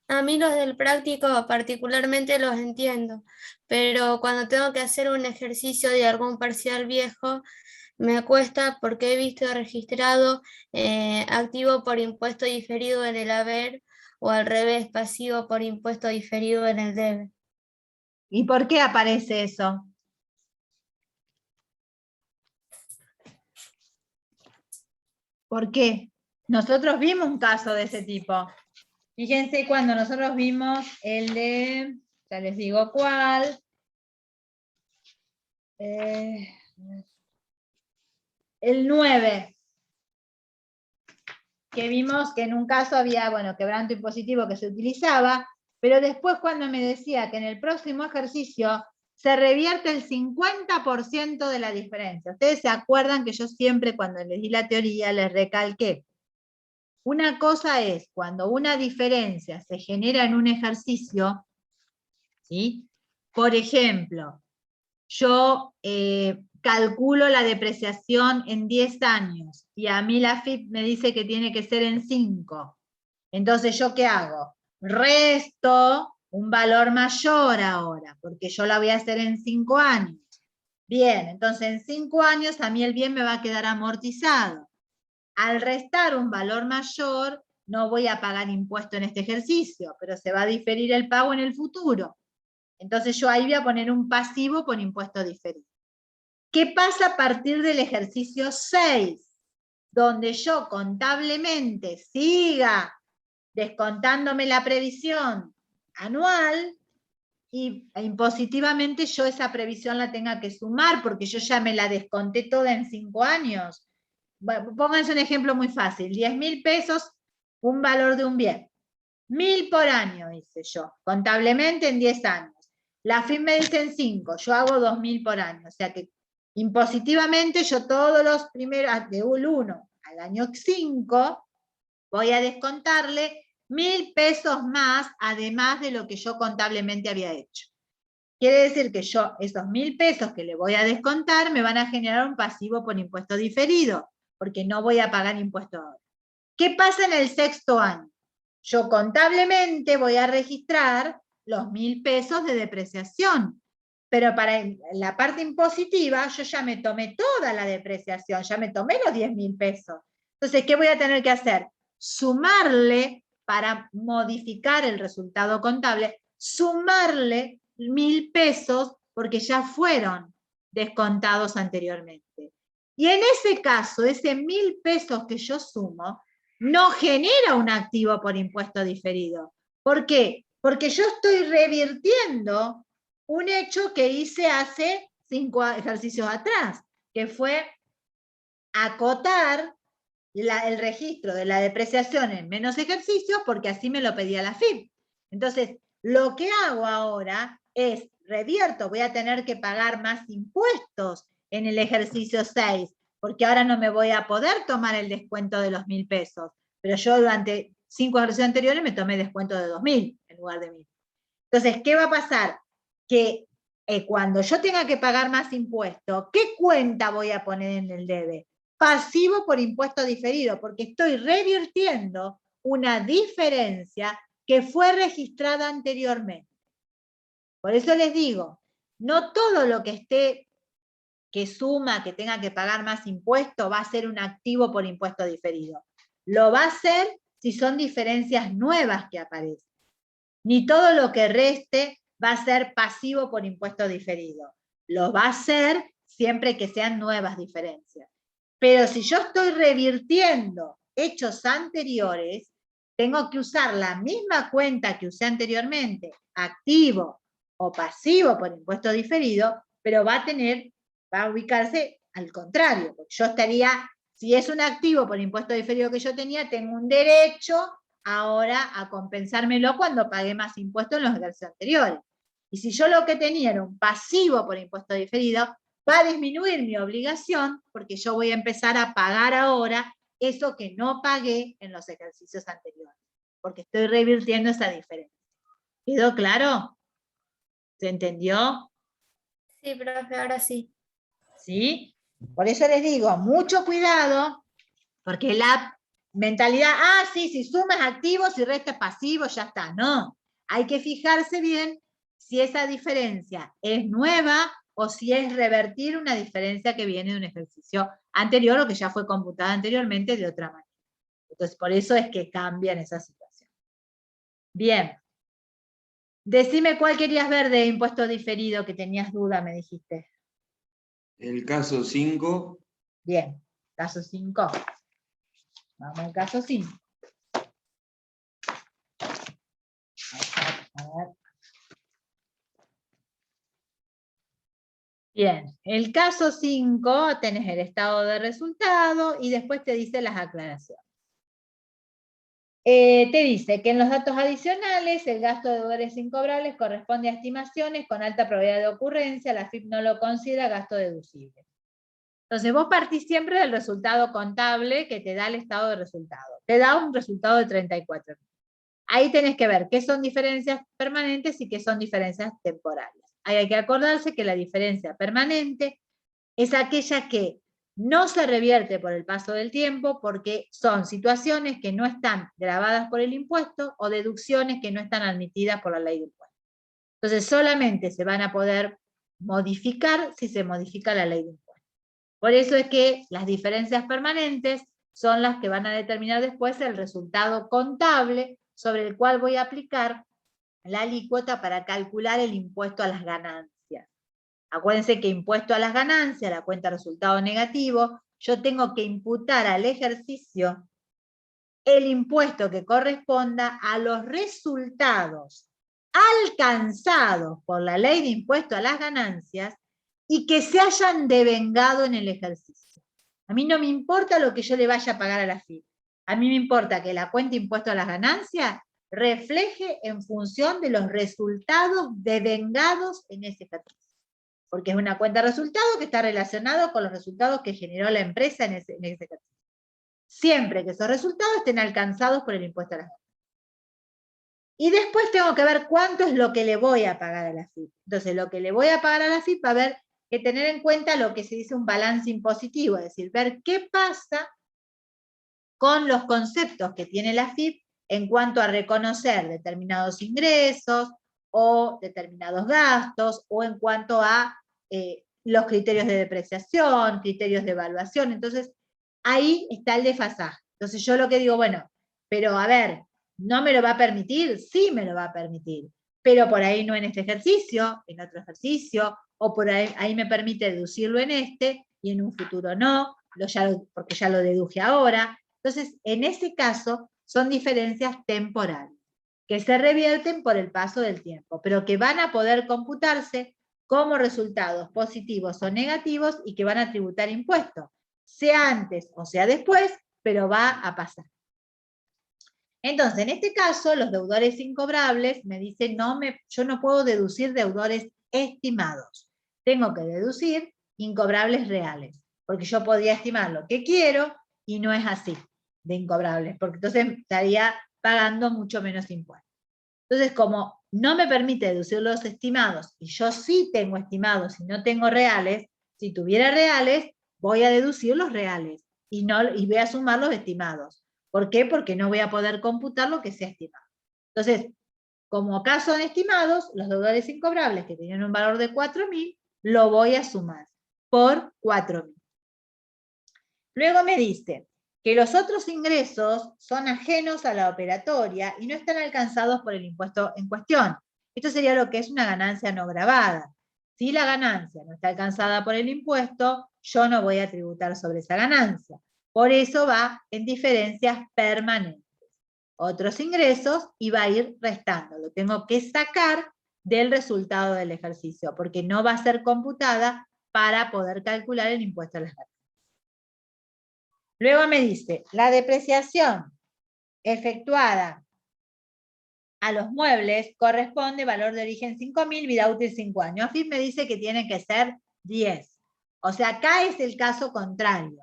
A mí los del práctico particularmente los entiendo, pero cuando tengo que hacer un ejercicio de algún parcial viejo, me cuesta porque he visto registrado activo por impuesto diferido en el haber o al revés, pasivo por impuesto diferido en el debe. ¿Y por qué aparece eso? ¿Por qué? Nosotros vimos un caso de ese tipo. Fíjense cuando nosotros vimos el de, ya les digo cuál, el 9, que vimos que en un caso había, bueno, quebranto impositivo que se utilizaba, pero después cuando me decía que en el próximo ejercicio se revierte el 50% de la diferencia. Ustedes se acuerdan que yo siempre cuando les di la teoría les recalqué. Una cosa es cuando una diferencia se genera en un ejercicio, ¿sí? Por ejemplo, yo calculo la depreciación en 10 años y a mí la FIP me dice que tiene que ser en 5. Entonces, ¿yo qué hago? Resto un valor mayor ahora, porque yo la voy a hacer en 5 años. Bien, entonces en 5 años a mí el bien me va a quedar amortizado. Al restar un valor mayor, no voy a pagar impuesto en este ejercicio, pero se va a diferir el pago en el futuro. Entonces yo ahí voy a poner un pasivo por impuesto diferido. ¿Qué pasa a partir del ejercicio 6? donde yo contablemente siga descontándome la previsión anual y impositivamente yo esa previsión la tenga que sumar porque yo ya me la desconté toda en 5 años. Bueno, pónganse un ejemplo muy fácil, 10.000 pesos, un valor de un bien. 1.000 por año, hice yo, contablemente en 10 años. La FIP me dice en 5, yo hago 2.000 por año. O sea que impositivamente yo todos los primeros, del 1 al año 5, voy a descontarle 1.000 pesos más, además de lo que yo contablemente había hecho. Quiere decir que yo, esos 1.000 pesos que le voy a descontar, me van a generar un pasivo por impuesto diferido, porque no voy a pagar impuesto ahora. ¿Qué pasa en el 6º año? Yo contablemente voy a registrar los 1.000 pesos de depreciación, pero para la parte impositiva yo ya me tomé toda la depreciación, ya me tomé los 10.000 pesos. Entonces, ¿qué voy a tener que hacer? Sumarle, para modificar el resultado contable, sumarle 1.000 pesos porque ya fueron descontados anteriormente. Y en ese caso, ese 1.000 pesos que yo sumo, no genera un activo por impuesto diferido. ¿Por qué? Porque yo estoy revirtiendo un hecho que hice hace 5 ejercicios atrás, que fue acotar el registro de la depreciación en menos ejercicios porque así me lo pedía la FIP. Entonces, lo que hago ahora es revierto, voy a tener que pagar más impuestos en el ejercicio 6, porque ahora no me voy a poder tomar el descuento de los 1.000 pesos, pero yo durante 5 ejercicios anteriores me tomé descuento de 2.000 en lugar de 1.000. Entonces, ¿qué va a pasar? Que cuando yo tenga que pagar más impuestos, ¿qué cuenta voy a poner en el debe? Pasivo por impuesto diferido, porque estoy revirtiendo una diferencia que fue registrada anteriormente. Por eso les digo, no todo lo que esté, que suma, que tenga que pagar más impuesto, va a ser un activo por impuesto diferido. Lo va a ser si son diferencias nuevas que aparecen. Ni todo lo que reste va a ser pasivo por impuesto diferido. Lo va a ser siempre que sean nuevas diferencias. Pero si yo estoy revirtiendo hechos anteriores, tengo que usar la misma cuenta que usé anteriormente, activo o pasivo por impuesto diferido, pero va a ubicarse al contrario. Porque yo estaría, si es un activo por impuesto diferido que yo tenía, tengo un derecho ahora a compensármelo cuando pagué más impuestos en los ejercicios anteriores. Y si yo lo que tenía era un pasivo por impuesto diferido, va a disminuir mi obligación porque yo voy a empezar a pagar ahora eso que no pagué en los ejercicios anteriores, porque estoy revirtiendo esa diferencia. ¿Quedó claro? ¿Se entendió? Sí, profe, ahora sí. ¿Sí? Por eso les digo, mucho cuidado, porque la mentalidad, sí, si sumas activos, si restas pasivos, ya está. No, hay que fijarse bien si esa diferencia es nueva o si es revertir una diferencia que viene de un ejercicio anterior o que ya fue computada anteriormente de otra manera. Entonces, por eso es que cambian esa situación. Bien. Decime cuál querías ver de impuesto diferido, que tenías duda, me dijiste. El caso 5. Bien, caso 5. Vamos al caso 5. A ver. Bien, el caso 5 tenés el estado de resultado y después te dice las aclaraciones. Te dice que en los datos adicionales el gasto de deudores incobrables corresponde a estimaciones con alta probabilidad de ocurrencia, la FIP no lo considera gasto deducible. Entonces vos partís siempre del resultado contable que te da el estado de resultado. Te da un resultado de 34.000. Ahí tenés que ver qué son diferencias permanentes y qué son diferencias temporales. Ahí hay que acordarse que la diferencia permanente es aquella que no se revierte por el paso del tiempo porque son situaciones que no están gravadas por el impuesto o deducciones que no están admitidas por la ley de impuestos. Entonces solamente se van a poder modificar si se modifica la ley de impuestos. Por eso es que las diferencias permanentes son las que van a determinar después el resultado contable sobre el cual voy a aplicar la alícuota para calcular el impuesto a las ganancias. Acuérdense que impuesto a las ganancias, la cuenta resultado negativo, yo tengo que imputar al ejercicio el impuesto que corresponda a los resultados alcanzados por la ley de impuesto a las ganancias y que se hayan devengado en el ejercicio. A mí no me importa lo que yo le vaya a pagar a la FIP. A mí me importa que la cuenta de impuesto a las ganancias refleje en función de los resultados devengados en ese ejercicio. Porque es una cuenta de resultados que está relacionado con los resultados que generó la empresa en ese ejercicio. Siempre que esos resultados estén alcanzados por el impuesto a las ganancias. Y después tengo que ver cuánto es lo que le voy a pagar a la FIP. Entonces, lo que le voy a pagar a la FIP va a haber que tener en cuenta lo que se dice un balance impositivo, es decir, ver qué pasa con los conceptos que tiene la FIP en cuanto a reconocer determinados ingresos o determinados gastos, o en cuanto a los criterios de depreciación, criterios de evaluación. Entonces, ahí está el desfasaje. Entonces yo lo que digo, bueno, pero a ver, ¿no me lo va a permitir? Sí me lo va a permitir, pero por ahí no en este ejercicio, en otro ejercicio, o por ahí me permite deducirlo en este, y en un futuro no, porque ya lo deduje ahora. Entonces, en ese caso, son diferencias temporales, que se revierten por el paso del tiempo, pero que van a poder computarse como resultados positivos o negativos y que van a tributar impuestos, sea antes o sea después, pero va a pasar. Entonces, en este caso, los deudores incobrables me dicen, yo no puedo deducir deudores estimados, tengo que deducir incobrables reales, porque yo podría estimar lo que quiero y no es así de incobrables, porque entonces estaría pagando mucho menos impuestos. Entonces, como no me permite deducir los estimados, y yo sí tengo estimados y no tengo reales, si tuviera reales, voy a deducir los reales y voy a sumar los estimados. ¿Por qué? Porque no voy a poder computar lo que sea estimado. Entonces, como acá son estimados, los deudores incobrables que tenían un valor de 4.000, lo voy a sumar por 4.000. Luego me dice que los otros ingresos son ajenos a la operatoria y no están alcanzados por el impuesto en cuestión. Esto sería lo que es una ganancia no gravada. Si la ganancia no está alcanzada por el impuesto, yo no voy a tributar sobre esa ganancia. Por eso va en diferencias permanentes. Otros ingresos y va a ir restando. Lo tengo que sacar del resultado del ejercicio, porque no va a ser computada para poder calcular el impuesto a las ganancias. Luego me dice, la depreciación efectuada a los muebles corresponde valor de origen 5.000, vida útil 5 años. AFIP me dice que tiene que ser 10. O sea, acá es el caso contrario.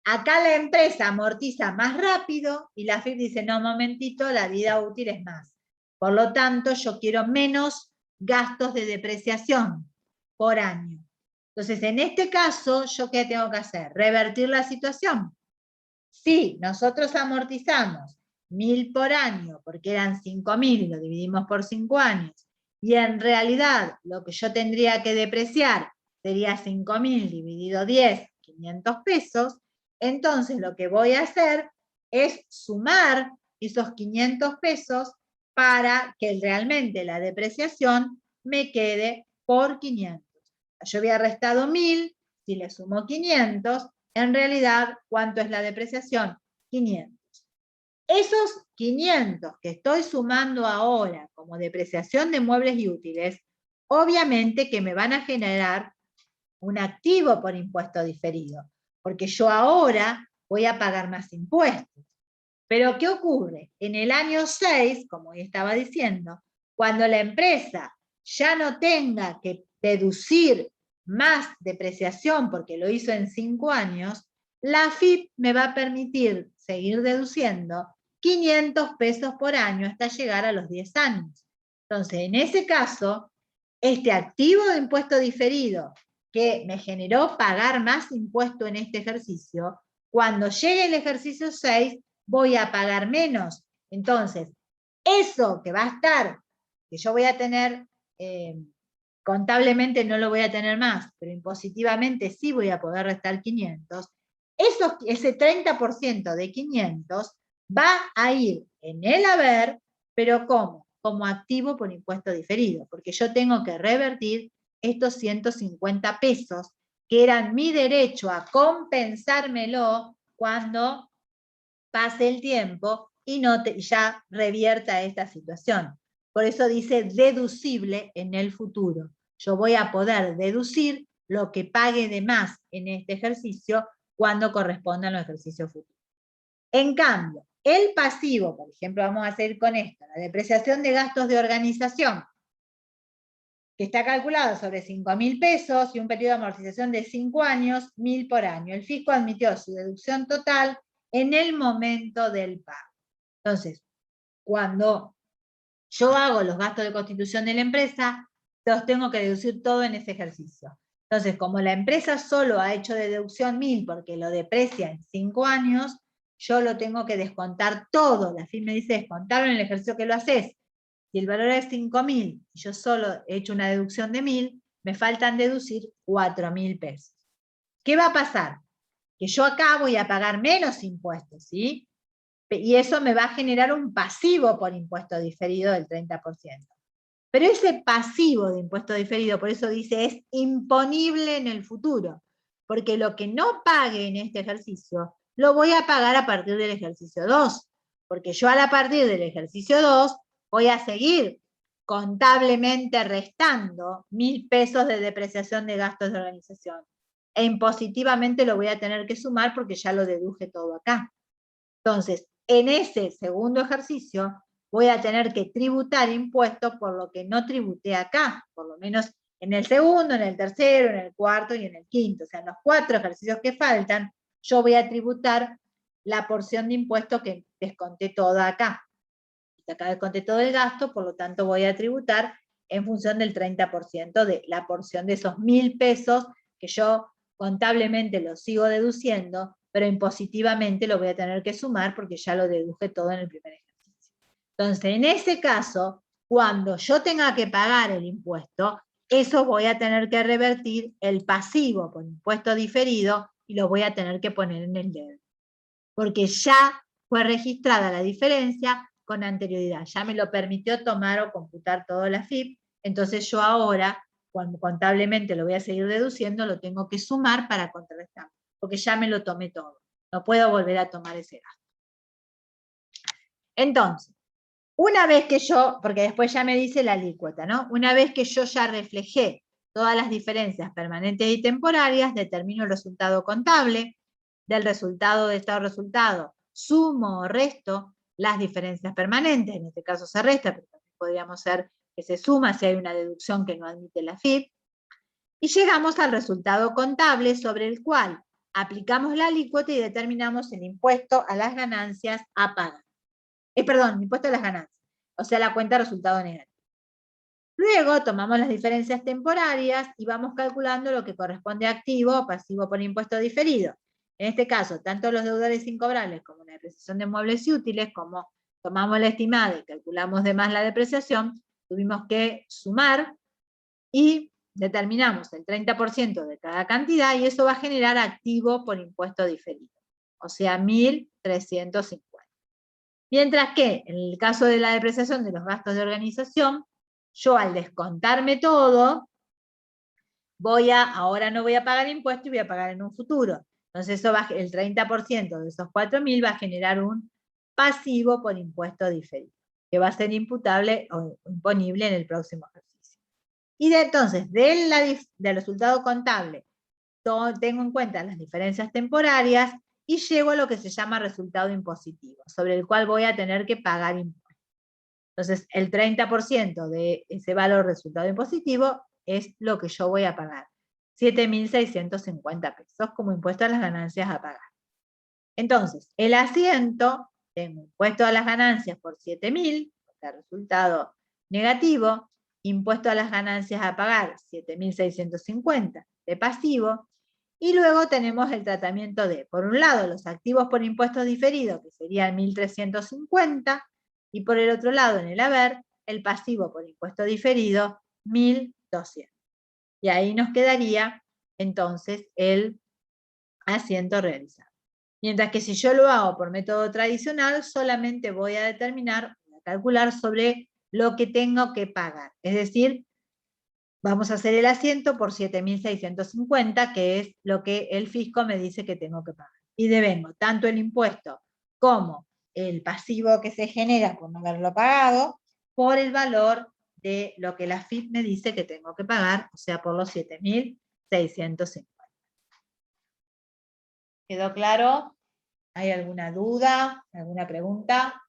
Acá la empresa amortiza más rápido y la AFIP dice, no, momentito, la vida útil es más. Por lo tanto, yo quiero menos gastos de depreciación por año. Entonces, en este caso, ¿yo qué tengo que hacer? Revertir la situación. Si nosotros amortizamos 1.000 por año, porque eran 5.000 y lo dividimos por 5 años, y en realidad lo que yo tendría que depreciar sería 5.000 dividido 10, 500 pesos, entonces lo que voy a hacer es sumar esos 500 pesos para que realmente la depreciación me quede por 500. Yo había restado 1.000, si le sumo 500, en realidad, ¿cuánto es la depreciación? 500. Esos 500 que estoy sumando ahora como depreciación de muebles y útiles, obviamente que me van a generar un activo por impuesto diferido, porque yo ahora voy a pagar más impuestos. Pero ¿qué ocurre? En el año 6, como estaba diciendo, cuando la empresa ya no tenga que deducir más depreciación porque lo hizo en 5 años, la AFIP me va a permitir seguir deduciendo 500 pesos por año hasta llegar a los 10 años. Entonces, en ese caso, este activo de impuesto diferido que me generó pagar más impuesto en este ejercicio, cuando llegue el ejercicio 6, voy a pagar menos. Entonces, eso que va a estar, que yo voy a tener, contablemente no lo voy a tener más, pero impositivamente sí voy a poder restar 500, ese 30% de 500 va a ir en el haber, pero ¿cómo? Como activo por impuesto diferido, porque yo tengo que revertir estos 150 pesos que era mi derecho a compensármelo cuando pase el tiempo y ya revierta esta situación. Por eso dice deducible en el futuro. Yo voy a poder deducir lo que pague de más en este ejercicio cuando corresponda a los ejercicios futuros. En cambio, el pasivo, por ejemplo, vamos a seguir con esto, la depreciación de gastos de organización, que está calculado sobre 5.000 pesos y un periodo de amortización de 5 años, 1.000 por año. El fisco admitió su deducción total en el momento del pago. Entonces, cuando yo hago los gastos de constitución de la empresa, los tengo que deducir todo en ese ejercicio. Entonces, como la empresa solo ha hecho de deducción 1.000 porque lo deprecia en 5 años, yo lo tengo que descontar todo. La FIP me dice descontarlo en el ejercicio que lo haces. Si el valor es 5.000 y yo solo he hecho una deducción de 1.000, me faltan deducir 4.000 pesos. ¿Qué va a pasar? Que yo acá voy a pagar menos impuestos, ¿sí? Y eso me va a generar un pasivo por impuesto diferido del 30%. Pero ese pasivo de impuesto diferido, por eso dice, es imponible en el futuro. Porque lo que no pague en este ejercicio, lo voy a pagar a partir del ejercicio 2. Porque yo a partir del ejercicio 2 voy a seguir contablemente restando 1.000 pesos de depreciación de gastos de organización. E impositivamente lo voy a tener que sumar porque ya lo deduje todo acá. Entonces, en ese segundo ejercicio voy a tener que tributar impuestos por lo que no tributé acá, por lo menos en el segundo, en el tercero, en el cuarto y en el quinto. O sea, en los 4 ejercicios que faltan, yo voy a tributar la porción de impuestos que desconté toda acá. Acá desconté todo el gasto, por lo tanto voy a tributar en función del 30% de la porción de esos 1.000 pesos que yo contablemente lo sigo deduciendo, pero impositivamente lo voy a tener que sumar porque ya lo deduje todo en el primer ejercicio. Entonces, en ese caso, cuando yo tenga que pagar el impuesto, eso voy a tener que revertir el pasivo por impuesto diferido y lo voy a tener que poner en el deber. Porque ya fue registrada la diferencia con anterioridad. Ya me lo permitió tomar o computar todo la FIP, entonces yo ahora, cuando contablemente lo voy a seguir deduciendo, lo tengo que sumar para contrarrestar, porque ya me lo tomé todo. No puedo volver a tomar ese gasto. Entonces, una vez que yo, porque después ya me dice la alícuota, ¿no? Una vez que yo ya reflejé todas las diferencias permanentes y temporarias, determino el resultado contable. Del resultado de estado resultado, sumo o resto las diferencias permanentes, en este caso se resta, pero también podríamos ser que se suma si hay una deducción que no admite la FIP, y llegamos al resultado contable sobre el cual aplicamos la alícuota y determinamos el impuesto a las ganancias a pagar. Perdón, impuesto a las ganancias, o sea, la cuenta resultado negativo. Luego tomamos las diferencias temporarias y vamos calculando lo que corresponde a activo o pasivo por impuesto diferido. En este caso, tanto los deudores incobrables como la depreciación de muebles y útiles, como tomamos la estimada y calculamos de más la depreciación, tuvimos que sumar y determinamos el 30% de cada cantidad y eso va a generar activo por impuesto diferido, o sea, 1.350. Mientras que, en el caso de la depreciación de los gastos de organización, yo al descontarme todo, ahora no voy a pagar impuesto y voy a pagar en un futuro. Entonces eso el 30% de esos 4.000 va a generar un pasivo por impuesto diferido, que va a ser imputable o imponible en el próximo ejercicio. Y entonces, del resultado contable, tengo en cuenta las diferencias temporarias y llego a lo que se llama resultado impositivo, sobre el cual voy a tener que pagar impuestos. Entonces, el 30% de ese valor resultado impositivo es lo que yo voy a pagar. 7.650 pesos como impuesto a las ganancias a pagar. Entonces, el asiento, tengo impuesto a las ganancias por 7.000, resultado negativo, impuesto a las ganancias a pagar 7.650 de pasivo, y luego tenemos el tratamiento de, por un lado, los activos por impuestos diferidos, que serían 1.350, y por el otro lado, en el haber, el pasivo por impuesto diferido, 1.200. Y ahí nos quedaría, entonces, el asiento realizado. Mientras que si yo lo hago por método tradicional, solamente voy a determinar, voy a calcular sobre lo que tengo que pagar. Es decir, vamos a hacer el asiento por 7.650, que es lo que el fisco me dice que tengo que pagar. Y devengo tanto el impuesto como el pasivo que se genera por no haberlo pagado, por el valor de lo que la AFIP me dice que tengo que pagar, o sea, por los 7.650. ¿Quedó claro? ¿Hay alguna duda? ¿Alguna pregunta?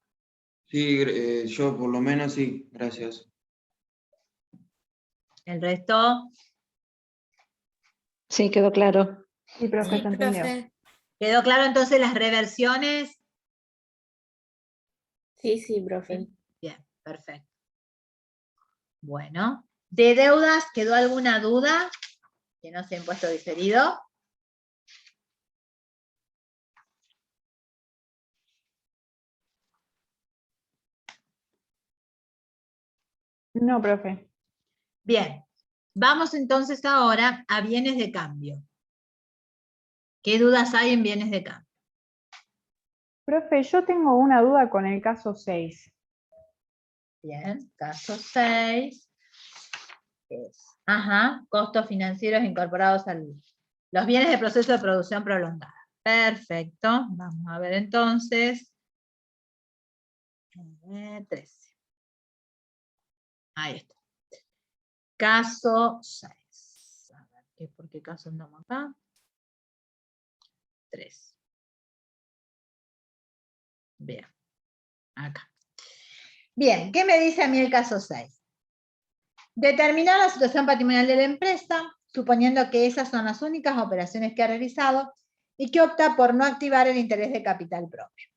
Sí, yo por lo menos sí, gracias. ¿El resto? Sí, quedó claro. Sí, profe, Sí, se entendió. profe. ¿Quedó claro entonces las reversiones? Sí, sí, profe. Bien, perfecto. Bueno, ¿de deudas quedó alguna duda? Que no sea impuesto diferido. No, profe. Bien, vamos entonces ahora a bienes de cambio. ¿Qué dudas hay en bienes de cambio? Profe, yo tengo una duda con el caso 6. Bien, caso 6. Costos financieros incorporados a los bienes de proceso de producción prolongada. Perfecto, vamos a ver entonces. 13. Ahí está. Caso 6. A ver, ¿por qué caso andamos acá? 3. Bien, acá. Bien, ¿qué me dice a mí el caso 6? Determinar la situación patrimonial de la empresa, suponiendo que esas son las únicas operaciones que ha realizado y que opta por no activar el interés de capital propio.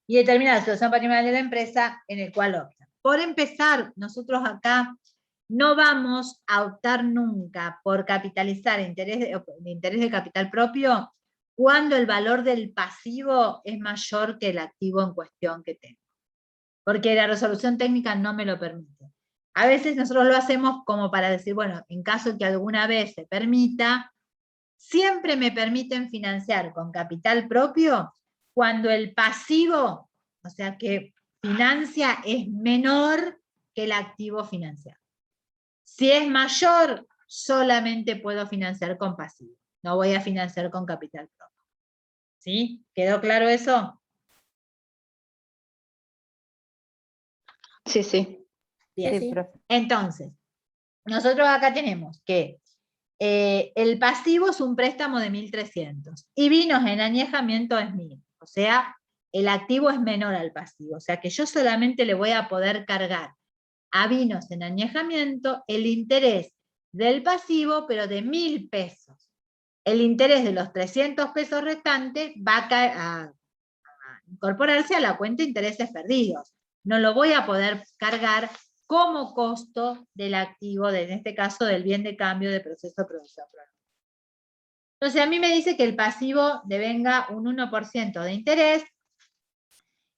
Y determinar la situación patrimonial de la empresa en el cual opta. Por empezar, nosotros acá no vamos a optar nunca por capitalizar el interés de capital propio cuando el valor del pasivo es mayor que el activo en cuestión que tengo. Porque la resolución técnica no me lo permite. A veces nosotros lo hacemos como para decir, bueno, en caso de que alguna vez se permita, siempre me permiten financiar con capital propio cuando el pasivo, o sea que financia, es menor que el activo financiado. Si es mayor, solamente puedo financiar con pasivo. No voy a financiar con capital propio. ¿Sí? ¿Quedó claro eso? Sí, sí. Bien. Sí. Entonces, nosotros acá tenemos que el pasivo es un préstamo de 1.300 y vinos en añejamiento es 1.000. O sea, el activo es menor al pasivo. O sea que yo solamente le voy a poder cargar a vinos en añejamiento el interés del pasivo, pero de 1.000 pesos. El interés de los 300 pesos restantes va a incorporarse a la cuenta de intereses perdidos. No lo voy a poder cargar como costo del activo, en este caso del bien de cambio de proceso de producción prolongada. Entonces a mí me dice que el pasivo devenga un 1% de interés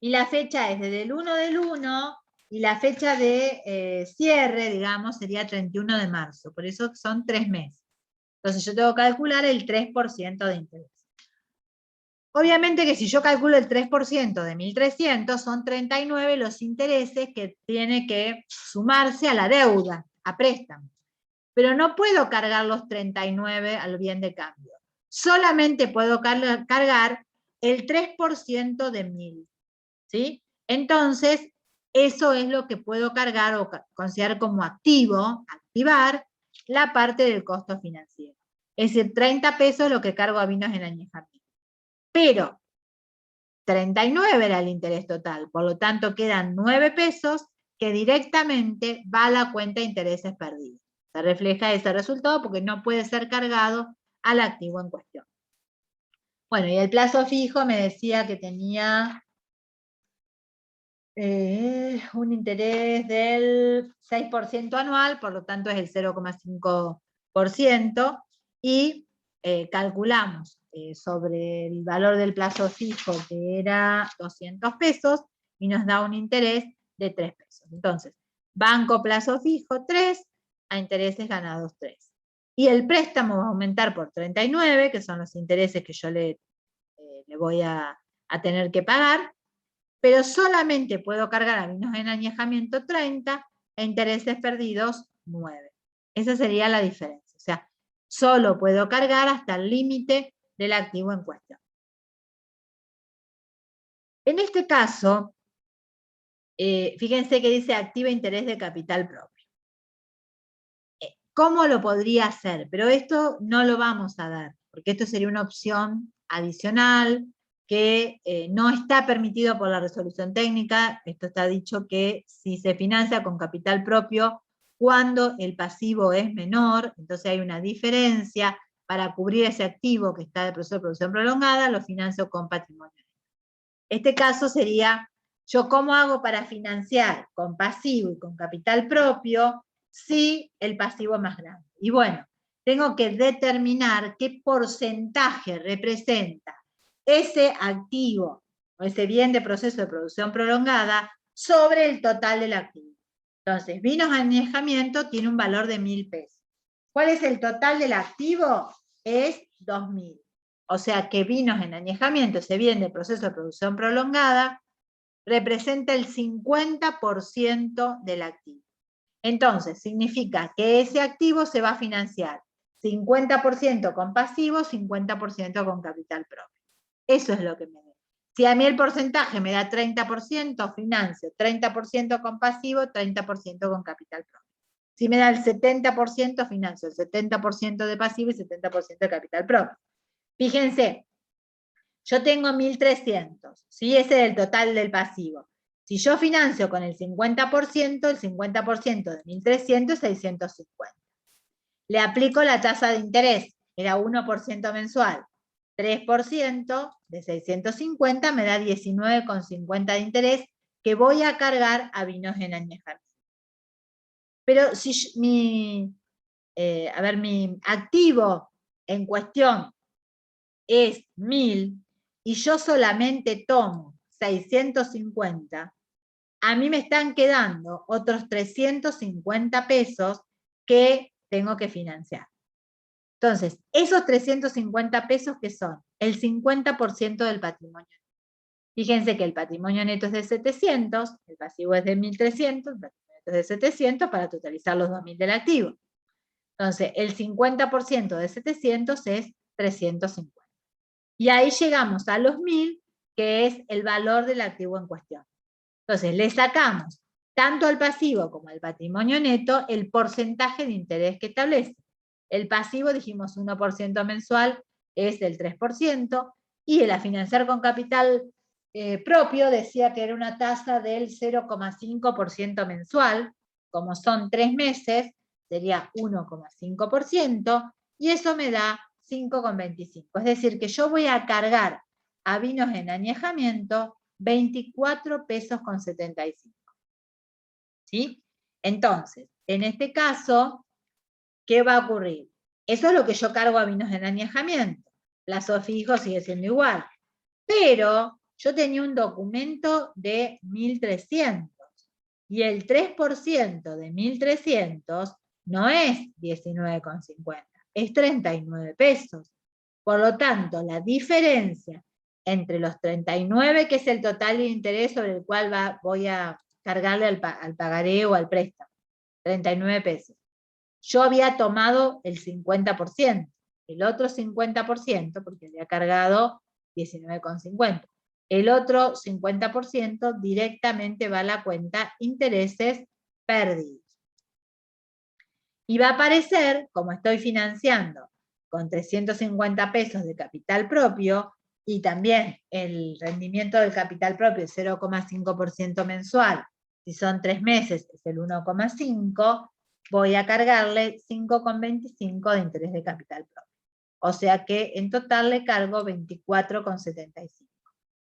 y la fecha es desde el 1 del 1 y la fecha de cierre, digamos, sería 31 de marzo. Por eso son 3 meses. Entonces yo tengo que calcular el 3% de interés. Obviamente que si yo calculo el 3% de 1.300, son 39 los intereses que tiene que sumarse a la deuda, a préstamo. Pero no puedo cargar los 39 al bien de cambio. Solamente puedo cargar el 3% de 1.000. ¿Sí? Entonces, eso es lo que puedo cargar o considerar como activo, activar la parte del costo financiero. Es decir, 30 pesos lo que cargo a vinos en añejamiento. Pero 39 era el interés total, por lo tanto quedan 9 pesos que directamente va a la cuenta de intereses perdidos. Se refleja ese resultado porque no puede ser cargado al activo en cuestión. Bueno, y el plazo fijo me decía que tenía un interés del 6% anual, por lo tanto es el 0,5%, y calculamos sobre el valor del plazo fijo, que era 200 pesos, y nos da un interés de 3 pesos. Entonces, banco plazo fijo 3, a intereses ganados 3. Y el préstamo va a aumentar por 39, que son los intereses que yo le voy a tener que pagar, pero solamente puedo cargar a vinos en añejamiento 30 e intereses perdidos 9. Esa sería la diferencia. O sea, solo puedo cargar hasta el límite del activo en cuestión. En este caso, fíjense que dice activa interés de capital propio. ¿Cómo lo podría hacer? Pero esto no lo vamos a dar, porque esto sería una opción adicional que no está permitido por la resolución técnica. Esto está dicho que si se financia con capital propio, cuando el pasivo es menor, entonces hay una diferencia. Para cubrir ese activo que está de proceso de producción prolongada, lo financio con patrimonio. Este caso sería, ¿yo cómo hago para financiar con pasivo y con capital propio si el pasivo es más grande? Y bueno, tengo que determinar qué porcentaje representa ese activo o ese bien de proceso de producción prolongada sobre el total del activo. Entonces, vinos de añejamiento tiene un valor de 1.000 pesos. ¿Cuál es el total del activo? Es 2.000. O sea que vinos en añejamiento, ese bien de proceso de producción prolongada, representa el 50% del activo. Entonces, significa que ese activo se va a financiar 50% con pasivo, 50% con capital propio. Eso es lo que me da. Si a mí el porcentaje me da 30%, financio 30% con pasivo, 30% con capital propio. Si me da el 70%, financio el 70% de pasivo y 70% de capital propio. Fíjense, yo tengo 1.300, ¿sí? Ese es el total del pasivo. Si yo financio con el 50% de 1.300 es 650. Le aplico la tasa de interés, era 1% mensual. 3% de 650 me da 19,50 de interés que voy a cargar a vinos en añejamiento. Pero si mi activo en cuestión es 1.000 y yo solamente tomo 650, a mí me están quedando otros 350 pesos que tengo que financiar. Entonces, esos 350 pesos, ¿qué son? El 50% del patrimonio. Fíjense que el patrimonio neto es de 700, el pasivo es de 1.300, el patrimonio neto es de 700 para totalizar los 2.000 del activo. Entonces, el 50% de 700 es 350. Y ahí llegamos a los 1.000, que es el valor del activo en cuestión. Entonces, le sacamos tanto al pasivo como al patrimonio neto el porcentaje de interés que establece. El pasivo, dijimos 1% mensual, es del 3%, y el a financiar con capital propio decía que era una tasa del 0,5% mensual, como son 3 meses, sería 1,5%, y eso me da 5,25. Es decir, que yo voy a cargar a vinos en añejamiento 24 pesos con 75. ¿Sí? Entonces, en este caso, ¿qué va a ocurrir? Eso es lo que yo cargo a vinos en añejamiento. Plazo fijo sigue siendo igual. Pero yo tenía un documento de 1.300 y el 3% de 1.300 no es 19,50, es 39 pesos. Por lo tanto, la diferencia entre los 39, que es el total de interés sobre el cual voy a cargarle al pagaré o al préstamo, 39 pesos. Yo había tomado el 50%, el otro 50%, porque había cargado 19,50. El otro 50% directamente va a la cuenta intereses perdidos. Y va a aparecer, como estoy financiando con 350 pesos de capital propio, y también el rendimiento del capital propio es 0,5% mensual, si son 3 meses es el 1,5%, voy a cargarle 5,25 de interés de capital propio. O sea que en total le cargo 24,75,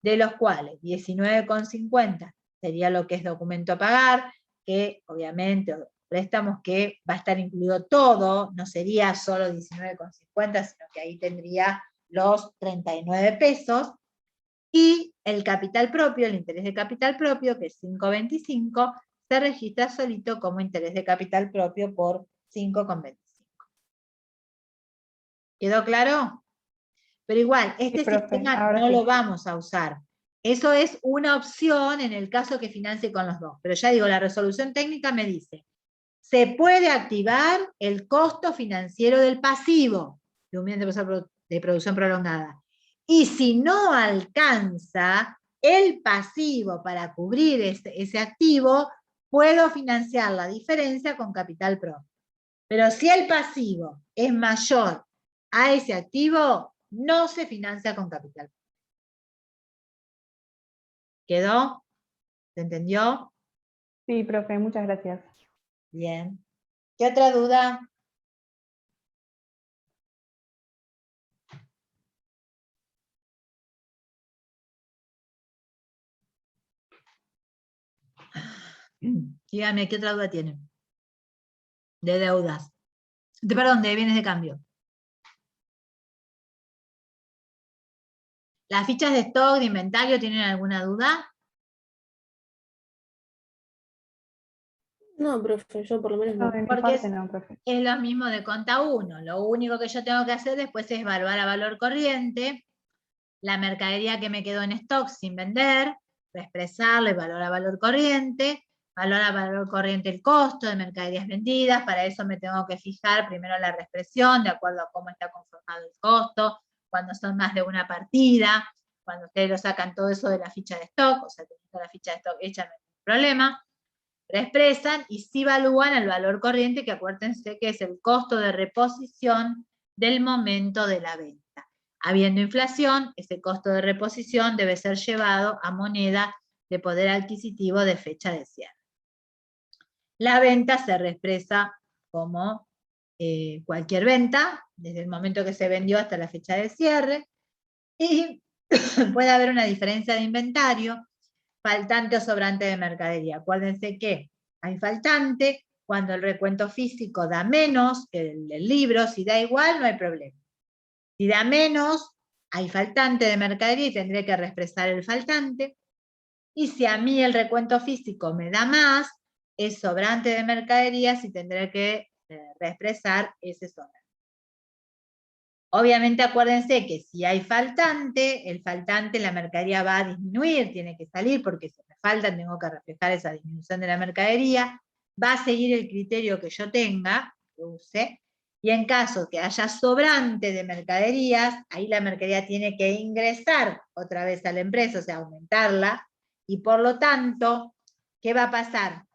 de los cuales 19,50 sería lo que es documento a pagar, que obviamente préstamos que va a estar incluido todo, no sería solo 19,50, sino que ahí tendría los 39 pesos, y el capital propio, el interés de capital propio, que es 5,25, se registra solito como interés de capital propio por 5,25. ¿Quedó claro? Pero igual, este sistema no lo vamos a usar. Eso es una opción en el caso que financie con los dos. Pero ya digo, la resolución técnica me dice, se puede activar el costo financiero del pasivo de un bien de producción prolongada. Y si no alcanza el pasivo para cubrir ese activo, puedo financiar la diferencia con capital propio. Pero si el pasivo es mayor a ese activo, no se financia con capital. ¿Quedó? ¿Se entendió? Sí, profe, muchas gracias. Bien. ¿Qué otra duda? Dígame, ¿qué otra duda tienen? De deudas. Perdón, de bienes de cambio. ¿Las fichas de stock, de inventario, tienen alguna duda? No, profe, yo por lo menos No, no. de mi Porque parte no, profe. es lo mismo de conta 1. Lo único que yo tengo que hacer después es evaluar a valor corriente la mercadería que me quedó en stock sin vender, reexpresarla y valor a valor corriente, valor a valor corriente el costo de mercaderías vendidas. Para eso me tengo que fijar primero la reexpresión de acuerdo a cómo está conformado el costo, cuando son más de una partida, cuando ustedes lo sacan todo eso de la ficha de stock, o sea, teniendo la ficha de stock hecha no hay ningún problema. Reexpresan y sí evalúan el valor corriente, que acuérdense que es el costo de reposición del momento de la venta. Habiendo inflación, ese costo de reposición debe ser llevado a moneda de poder adquisitivo de fecha de cierre. La venta se reexpresa como cualquier venta, desde el momento que se vendió hasta la fecha de cierre, y puede haber una diferencia de inventario, faltante o sobrante de mercadería. Acuérdense que hay faltante cuando el recuento físico da menos que el del libro. Si da igual, no hay problema. Si da menos, hay faltante de mercadería y tendré que reexpresar el faltante. Y si a mí el recuento físico me da más, es sobrante de mercaderías y tendré que reexpresar ese sobrante. Obviamente acuérdense que si hay faltante, el faltante, la mercadería va a disminuir, tiene que salir porque si me faltan tengo que reflejar esa disminución de la mercadería, va a seguir el criterio que yo tenga, que use, y en caso que haya sobrante de mercaderías, ahí la mercadería tiene que ingresar otra vez a la empresa, o sea, aumentarla, y por lo tanto, ¿qué va a pasar?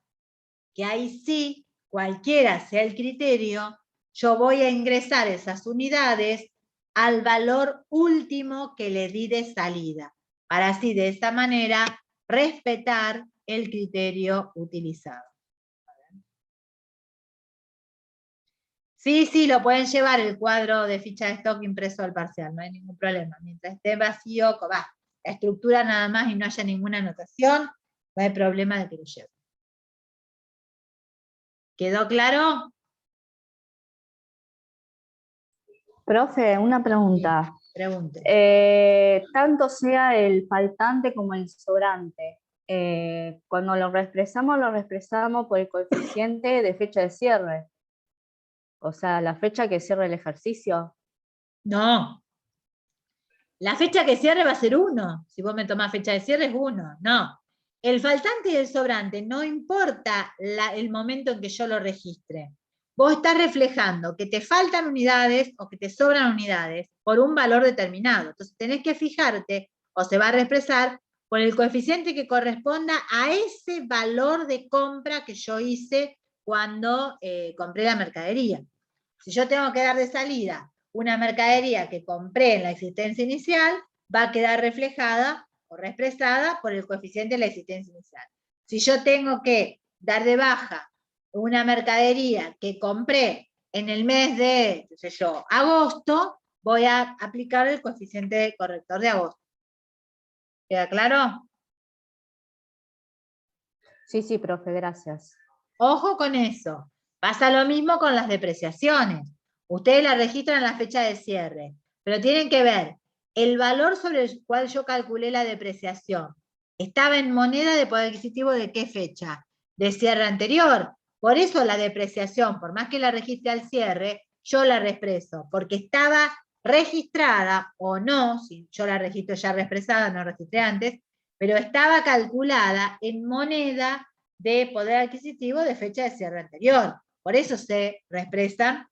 Que ahí sí, cualquiera sea el criterio, yo voy a ingresar esas unidades al valor último que le di de salida, para así de esta manera respetar el criterio utilizado. Sí, lo pueden llevar el cuadro de ficha de stock impreso al parcial, no hay ningún problema. Mientras esté vacío, la estructura nada más y no haya ninguna anotación, no hay problema de que lo lleven. ¿Quedó claro? Profe, una pregunta. Pregunte. Tanto sea el faltante como el sobrante, cuando lo reexpresamos por el coeficiente de fecha de cierre. O sea, la fecha que cierra el ejercicio. No. La fecha que cierre va a ser 1. Si vos me tomás fecha de cierre es 1. No. El faltante y el sobrante, no importa el momento en que yo lo registre. Vos estás reflejando que te faltan unidades o que te sobran unidades por un valor determinado. Entonces tenés que fijarte, o se va a reexpresar, por el coeficiente que corresponda a ese valor de compra que yo hice cuando compré la mercadería. Si yo tengo que dar de salida una mercadería que compré en la existencia inicial, va a quedar reflejada o reexpresada por el coeficiente de la existencia inicial. Si yo tengo que dar de baja una mercadería que compré en el mes de, qué sé yo, agosto, voy a aplicar el coeficiente corrector de agosto. ¿Queda claro? Sí, profe, gracias. Ojo con eso. Pasa lo mismo con las depreciaciones. Ustedes la registran en la fecha de cierre, pero tienen que ver el valor sobre el cual yo calculé la depreciación. ¿Estaba en moneda de poder adquisitivo de qué fecha? De cierre anterior. Por eso la depreciación, por más que la registre al cierre, yo la reexpreso, porque estaba registrada o no, si yo la registro ya reexpresada, no registré antes, pero estaba calculada en moneda de poder adquisitivo de fecha de cierre anterior. Por eso se reexpresan,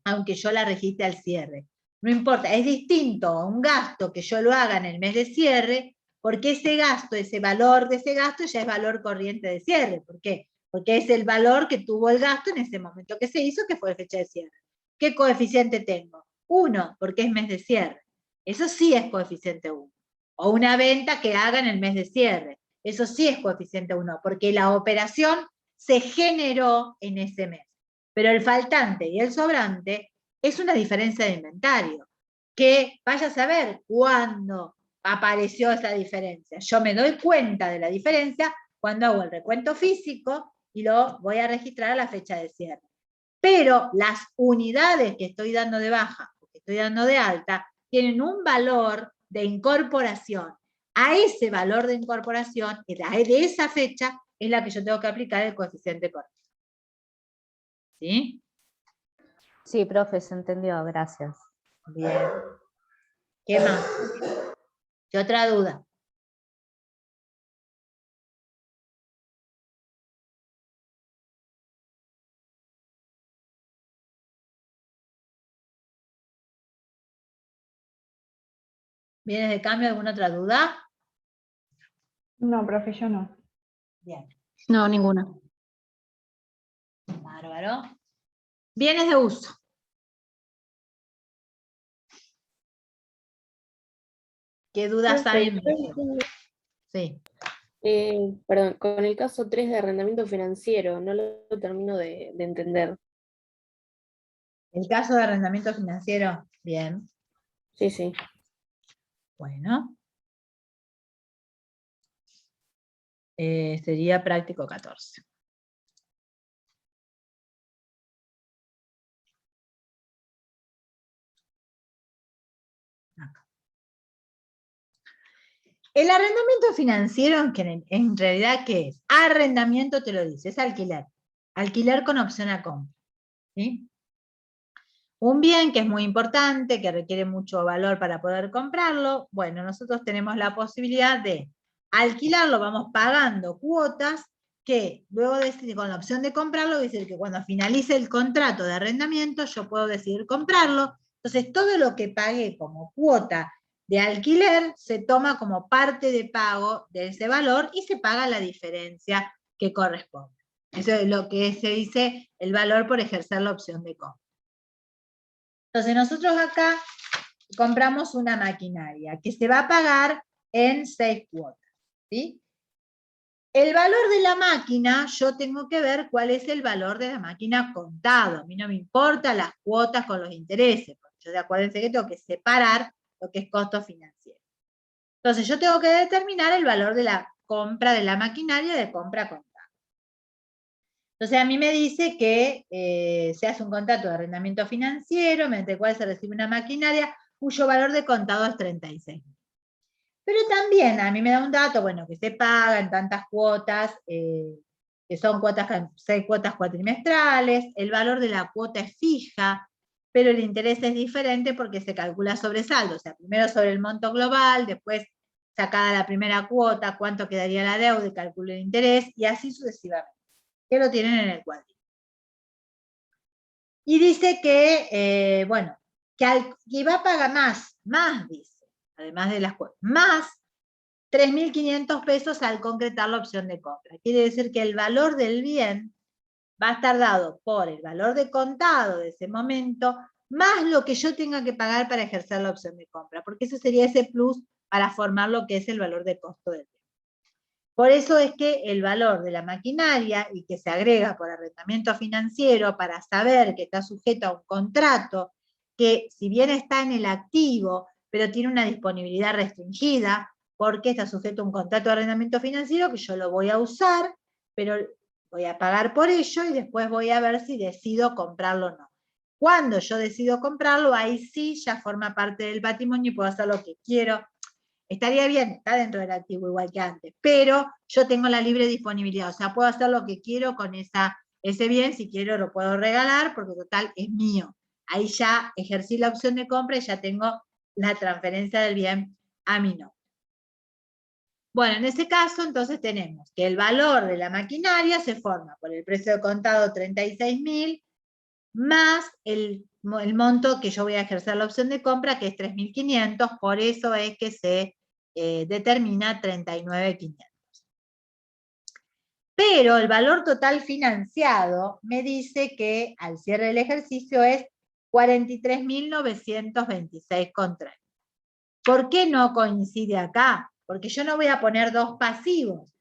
aunque yo la registre al cierre. No importa, es distinto a un gasto que yo lo haga en el mes de cierre, porque ese gasto, ese valor de ese gasto ya es valor corriente de cierre. ¿Por qué? Porque es el valor que tuvo el gasto en ese momento que se hizo, que fue fecha de cierre. ¿Qué coeficiente tengo? 1, porque es mes de cierre. Eso sí es coeficiente 1. O una venta que haga en el mes de cierre. Eso sí es coeficiente 1, porque la operación se generó en ese mes. Pero el faltante y el sobrante es una diferencia de inventario, que vaya a saber cuándo apareció esa diferencia. Yo me doy cuenta de la diferencia cuando hago el recuento físico y lo voy a registrar a la fecha de cierre. Pero las unidades que estoy dando de baja o que estoy dando de alta tienen un valor de incorporación. A ese valor de incorporación, de esa fecha, es la que yo tengo que aplicar el coeficiente correcto. ¿Sí? Sí, profe, se entendió, gracias. Bien. ¿Qué más? ¿Qué otra duda? ¿Vienes de cambio? ¿Alguna otra duda? No, profe, yo no. Bien. No, ninguna. Bárbaro. Bienes de uso. ¿Qué dudas hay en Sí. Perdón, con el caso 3 de arrendamiento financiero, no lo termino de entender. El caso de arrendamiento financiero, bien. Sí, sí. Bueno. Sería práctico 14. Acá. El arrendamiento financiero, en realidad, ¿qué es? Arrendamiento te lo dice, es alquiler. Alquiler con opción a compra. ¿Sí? Un bien que es muy importante, que requiere mucho valor para poder comprarlo, bueno, nosotros tenemos la posibilidad de alquilarlo, vamos pagando cuotas, que luego con la opción de comprarlo, es decir, que cuando finalice el contrato de arrendamiento, yo puedo decidir comprarlo. Entonces, todo lo que pagué como cuota de alquiler se toma como parte de pago de ese valor y se paga la diferencia que corresponde. Eso es lo que se dice el valor por ejercer la opción de compra. Entonces nosotros acá compramos una maquinaria que se va a pagar en 6 cuotas. ¿Sí? El valor de la máquina, yo tengo que ver cuál es el valor de la máquina contado. A mí no me importa las cuotas con los intereses, porque yo acuérdense que tengo que separar lo que es costo financiero. Entonces yo tengo que determinar el valor de la compra de la maquinaria de compra contada. Entonces a mí me dice que se hace un contrato de arrendamiento financiero, mediante el cual se recibe una maquinaria cuyo valor de contado es 36. Pero también a mí me da un dato, bueno, que se paga en tantas cuotas, que son 6 cuotas cuatrimestrales, el valor de la cuota es fija, pero el interés es diferente porque se calcula sobre saldo, o sea, primero sobre el monto global, después sacada la primera cuota, cuánto quedaría la deuda y calculo el interés, y así sucesivamente, que lo tienen en el cuadrito. Y dice que, bueno, que va a pagar más dice, además de las cuotas, más 3.500 pesos al concretar la opción de compra. Quiere decir que el valor del bien va a estar dado por el valor de contado de ese momento, más lo que yo tenga que pagar para ejercer la opción de compra, porque eso sería ese plus para formar lo que es el valor de costo del bien. Por eso es que el valor de la maquinaria y que se agrega por arrendamiento financiero para saber que está sujeto a un contrato, que si bien está en el activo, pero tiene una disponibilidad restringida, porque está sujeto a un contrato de arrendamiento financiero que yo lo voy a usar, pero voy a pagar por ello y después voy a ver si decido comprarlo o no. Cuando yo decido comprarlo, ahí sí ya forma parte del patrimonio y puedo hacer lo que quiero. Estaría bien, está dentro del activo igual que antes, pero yo tengo la libre disponibilidad, o sea, puedo hacer lo que quiero con ese bien, si quiero lo puedo regalar, porque total es mío. Ahí ya ejercí la opción de compra y ya tengo la transferencia del bien a mi nombre. Bueno, en ese caso, entonces tenemos que el valor de la maquinaria se forma por el precio de contado 36.000 más el monto que yo voy a ejercer la opción de compra, que es 3.500, por eso es que se determina 39.500. Pero el valor total financiado me dice que al cierre del ejercicio es 43.926,30. ¿Por qué no coincide acá? Porque yo no voy a poner dos pasivos,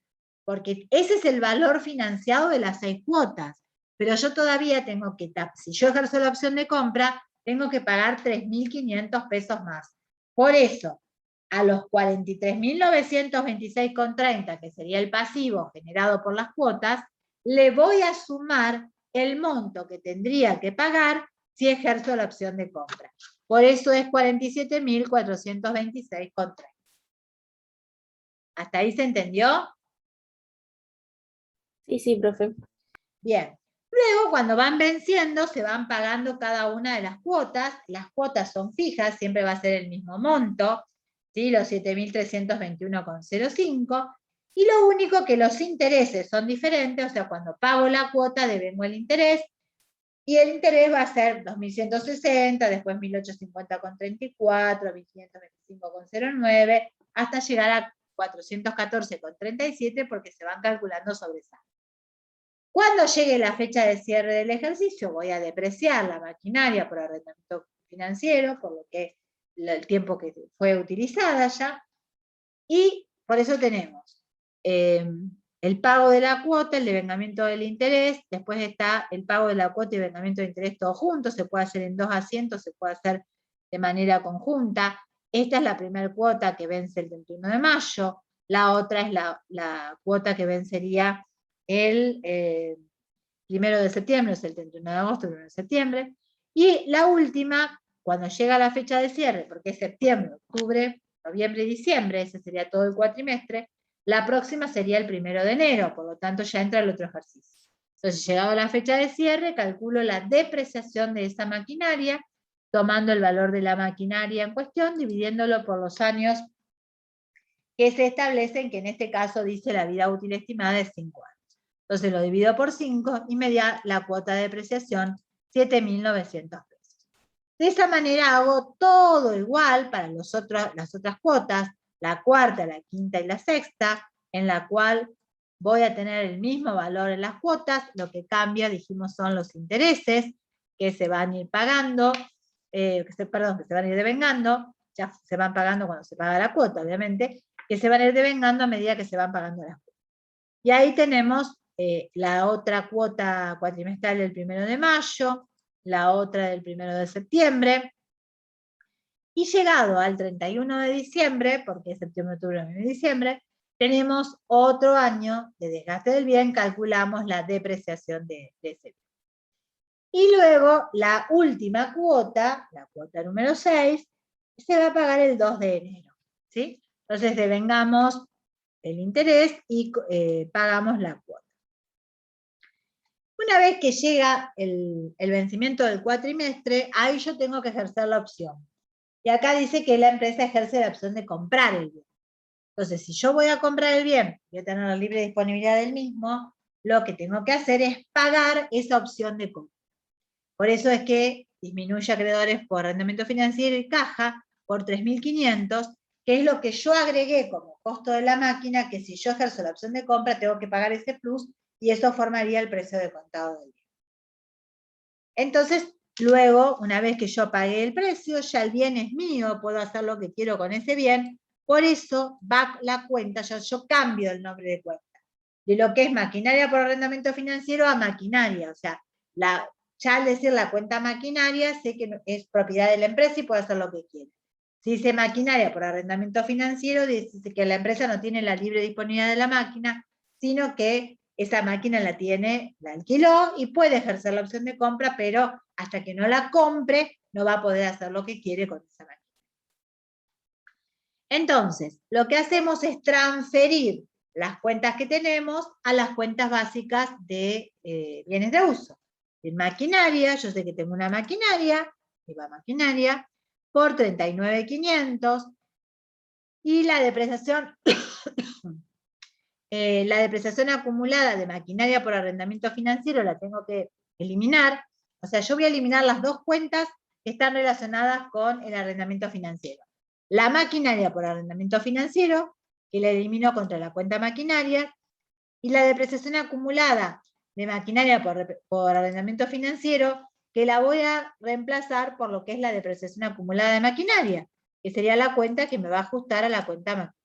porque ese es el valor financiado de las 6 cuotas, pero yo todavía tengo que, si yo ejerzo la opción de compra, tengo que pagar 3.500 pesos más. Por eso, a los 43.926,30, que sería el pasivo generado por las cuotas, le voy a sumar el monto que tendría que pagar si ejerzo la opción de compra. Por eso es 47.426,30. ¿Hasta ahí se entendió? Sí, profe. Bien. Luego, cuando van venciendo, se van pagando cada una de las cuotas. Las cuotas son fijas, siempre va a ser el mismo monto, ¿sí? Los 7.321,05. Y lo único que los intereses son diferentes, o sea, cuando pago la cuota devengo el interés, y el interés va a ser 2.160, después 1.850,34, 1.525,09, hasta llegar a 414,37, porque se van calculando sobre esa. Cuando llegue la fecha de cierre del ejercicio, voy a depreciar la maquinaria por arrendamiento financiero, por lo que el tiempo que fue utilizada ya, y por eso tenemos el pago de la cuota, el devengamiento del interés, después está el pago de la cuota y devengamiento del interés todo junto, se puede hacer en 2 asientos, se puede hacer de manera conjunta. Esta es la primera cuota que vence el 21 de mayo, la otra es la cuota que vencería el 1 de septiembre, es el 31 de agosto, el 1 de septiembre, y la última, cuando llega la fecha de cierre, porque es septiembre, octubre, noviembre y diciembre, ese sería todo el cuatrimestre, la próxima sería el 1 de enero, por lo tanto ya entra el otro ejercicio. Entonces, llegado a la fecha de cierre, calculo la depreciación de esa maquinaria, tomando el valor de la maquinaria en cuestión, dividiéndolo por los años que se establecen, que en este caso dice la vida útil estimada de 5 años. Entonces lo divido por 5 y me da la cuota de depreciación 7.900 pesos. De esa manera hago todo igual para las otras cuotas, la cuarta, la quinta y la sexta, en la cual voy a tener el mismo valor en las cuotas. Lo que cambia, dijimos, son los intereses que se van a ir pagando, que se van a ir devengando, ya se van pagando cuando se paga la cuota, obviamente, que se van a ir devengando a medida que se van pagando las cuotas. Y ahí tenemos la otra cuota cuatrimestral del 1 de mayo, la otra del 1 de septiembre, y llegado al 31 de diciembre, porque es septiembre, octubre, noviembre y diciembre, tenemos otro año de desgaste del bien, calculamos la depreciación de ese bien. Y luego la última cuota, la cuota número 6, se va a pagar el 2 de enero, ¿sí? Entonces devengamos el interés y pagamos la cuota. Una vez que llega el vencimiento del cuatrimestre, ahí yo tengo que ejercer la opción. Y acá dice que la empresa ejerce la opción de comprar el bien. Entonces, si yo voy a comprar el bien, voy a tener la libre disponibilidad del mismo, lo que tengo que hacer es pagar esa opción de compra. Por eso es que disminuye acreedores por arrendamiento financiero y caja por 3.500, que es lo que yo agregué como costo de la máquina, que si yo ejerzo la opción de compra tengo que pagar ese plus, y eso formaría el precio de contado del bien. Entonces, luego, una vez que yo pagué el precio, ya el bien es mío, puedo hacer lo que quiero con ese bien, por eso va la cuenta, yo cambio el nombre de cuenta, de lo que es maquinaria por arrendamiento financiero a maquinaria, o sea, ya al decir la cuenta maquinaria, sé que es propiedad de la empresa y puede hacer lo que quiere. Si dice maquinaria por arrendamiento financiero, dice que la empresa no tiene la libre disponibilidad de la máquina, sino que esa máquina la alquiló y puede ejercer la opción de compra, pero hasta que no la compre, no va a poder hacer lo que quiere con esa máquina. Entonces, lo que hacemos es transferir las cuentas que tenemos a las cuentas básicas de bienes de uso. En maquinaria, yo sé que tengo una maquinaria, y va maquinaria, por 39.500, Y la depreciación, la depreciación acumulada de maquinaria por arrendamiento financiero la tengo que eliminar. O sea, yo voy a eliminar las dos cuentas que están relacionadas con el arrendamiento financiero. La maquinaria por arrendamiento financiero, que la elimino contra la cuenta maquinaria, y la depreciación acumulada de maquinaria por arrendamiento financiero, que la voy a reemplazar por lo que es la depreciación acumulada de maquinaria, que sería la cuenta que me va a ajustar a la cuenta maquinaria.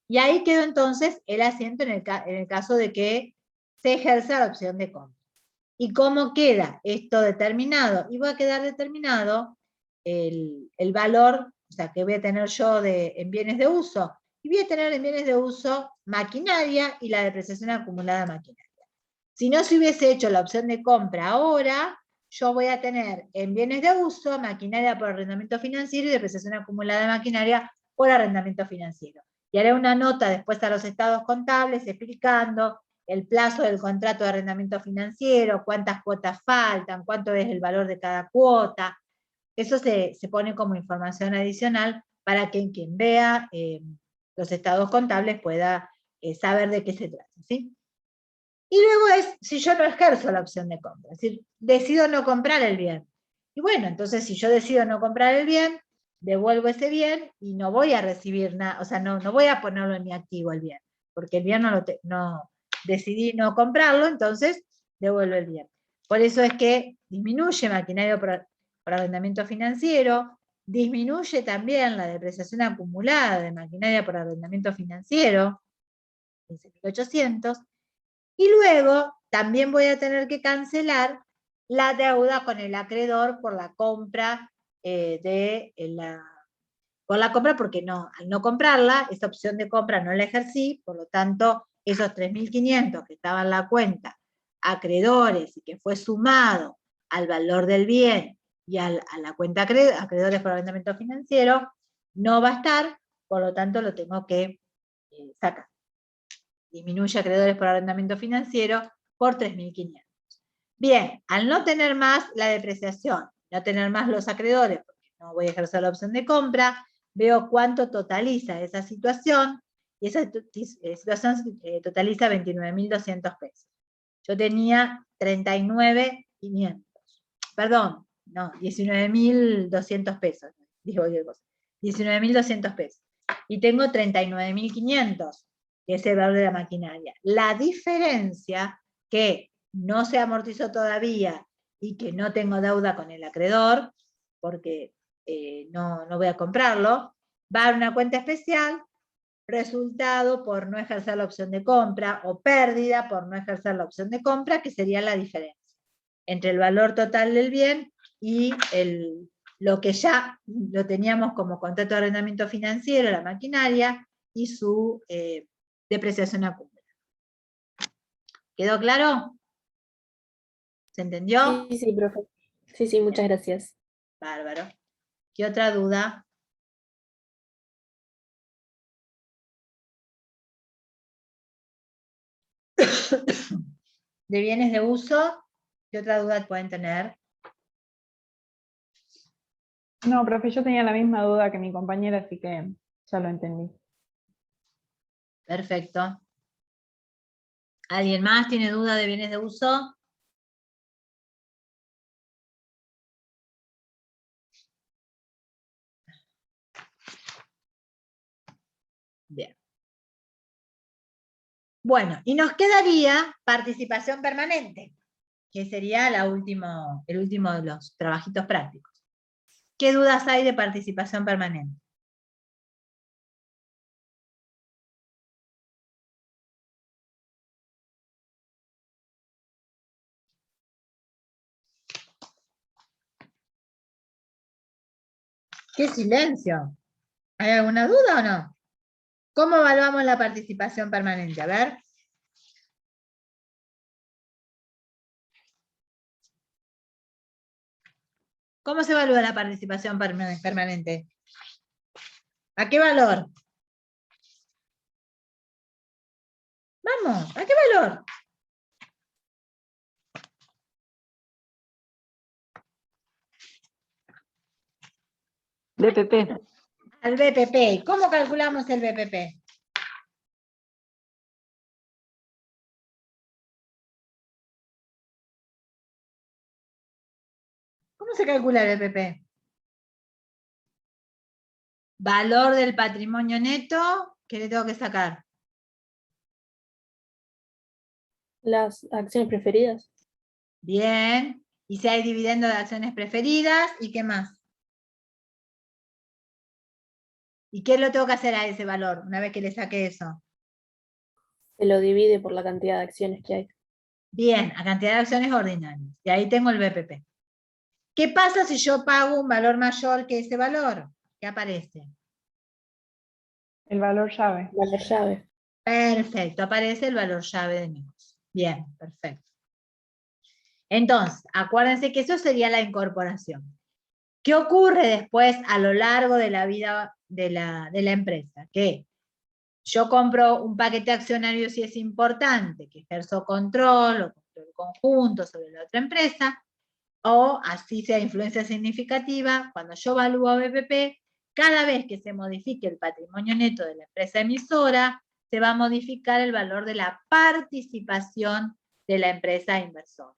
Y ahí quedó entonces el asiento en el caso de que se ejerza la opción de compra. ¿Y cómo queda esto determinado? Y va a quedar determinado el valor, o sea, que voy a tener yo en bienes de uso. Y voy a tener en bienes de uso maquinaria y la depreciación acumulada de maquinaria. Si no se hubiese hecho la opción de compra ahora, yo voy a tener en bienes de uso maquinaria por arrendamiento financiero y depreciación acumulada de maquinaria por arrendamiento financiero. Y haré una nota después a los estados contables explicando el plazo del contrato de arrendamiento financiero, cuántas cuotas faltan, cuánto es el valor de cada cuota. Eso se pone como información adicional para que quien vea los estados contables pueda saber de qué se trata, ¿sí? Y luego es si yo no ejerzo la opción de compra, es decir, decido no comprar el bien. Y bueno, entonces si yo decido no comprar el bien, devuelvo ese bien y no voy a recibir nada, o sea, no voy a ponerlo en mi activo el bien, porque el bien decidí no comprarlo, entonces devuelvo el bien. Por eso es que disminuye maquinaria por arrendamiento financiero, disminuye también la depreciación acumulada de maquinaria por arrendamiento financiero, 15.800, y luego también voy a tener que cancelar la deuda con el acreedor por la compra por la compra, porque al no comprarla, esa opción de compra no la ejercí, por lo tanto, esos 3.500 que estaban en la cuenta acreedores y que fue sumado al valor del bien y a la cuenta acreedores por arrendamiento financiero, no va a estar, por lo tanto lo tengo que sacar. Disminuye acreedores por arrendamiento financiero por 3.500. Bien, al no tener más la depreciación, no tener más los acreedores, porque no voy a ejercer la opción de compra, veo cuánto totaliza esa situación, y esa situación totaliza 29.200 pesos. Yo tenía 39.500, perdón, no, 19.200 pesos, digo cualquier cosa, 19.200 pesos, y tengo 39.500, que es el valor de la maquinaria. La diferencia que no se amortizó todavía y que no tengo deuda con el acreedor, porque no voy a comprarlo, va a una cuenta especial, resultado por no ejercer la opción de compra, o pérdida por no ejercer la opción de compra, que sería la diferencia entre el valor total del bien y lo que ya lo teníamos como contrato de arrendamiento financiero, la maquinaria, y su depreciación acumulada. ¿Quedó claro? ¿Se entendió? Sí, sí, profe. Sí, muchas gracias. Bárbaro. ¿Qué otra duda? De bienes de uso, ¿qué otra duda pueden tener? No, profe, yo tenía la misma duda que mi compañera, así que ya lo entendí. Perfecto. ¿Alguien más tiene duda de bienes de uso? Bien. Bueno, y nos quedaría participación permanente, que sería el último de los trabajitos prácticos. ¿Qué dudas hay de participación permanente? ¡Qué silencio! ¿Hay alguna duda o no? ¿Cómo evaluamos la participación permanente? A ver. ¿Cómo se evalúa la participación permanente? ¿A qué valor? Vamos, ¿a qué valor? DPP. al BPP. ¿Cómo calculamos el BPP? ¿Cómo se calcula el BPP? Valor del patrimonio neto, ¿qué le tengo que sacar? Las acciones preferidas. Bien. Y si hay dividendo de acciones preferidas, ¿y qué más? ¿Y qué lo tengo que hacer a ese valor una vez que le saque eso? Se lo divide por la cantidad de acciones que hay. Bien, a cantidad de acciones ordinarias. Y ahí tengo el BPP. ¿Qué pasa si yo pago un valor mayor que ese valor? ¿Qué aparece? El valor llave. Valor llave. Perfecto, aparece el valor llave de negocio. Bien, perfecto. Entonces, acuérdense que eso sería la incorporación. ¿Qué ocurre después a lo largo de la vida de la empresa? Que yo compro un paquete accionario si es importante, que ejerzo control o control conjunto sobre la otra empresa, o así sea influencia significativa, cuando yo evalúo BPP, cada vez que se modifique el patrimonio neto de la empresa emisora, se va a modificar el valor de la participación de la empresa inversora.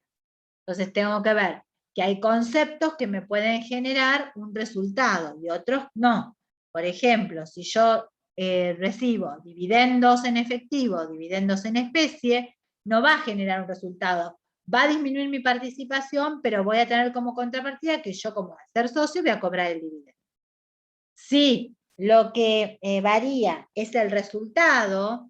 Entonces tengo que ver que hay conceptos que me pueden generar un resultado y otros no. Por ejemplo, si yo recibo dividendos en efectivo, dividendos en especie, no va a generar un resultado. Va a disminuir mi participación, pero voy a tener como contrapartida que yo, como ser socio, voy a cobrar el dividendo. Si lo que varía es el resultado,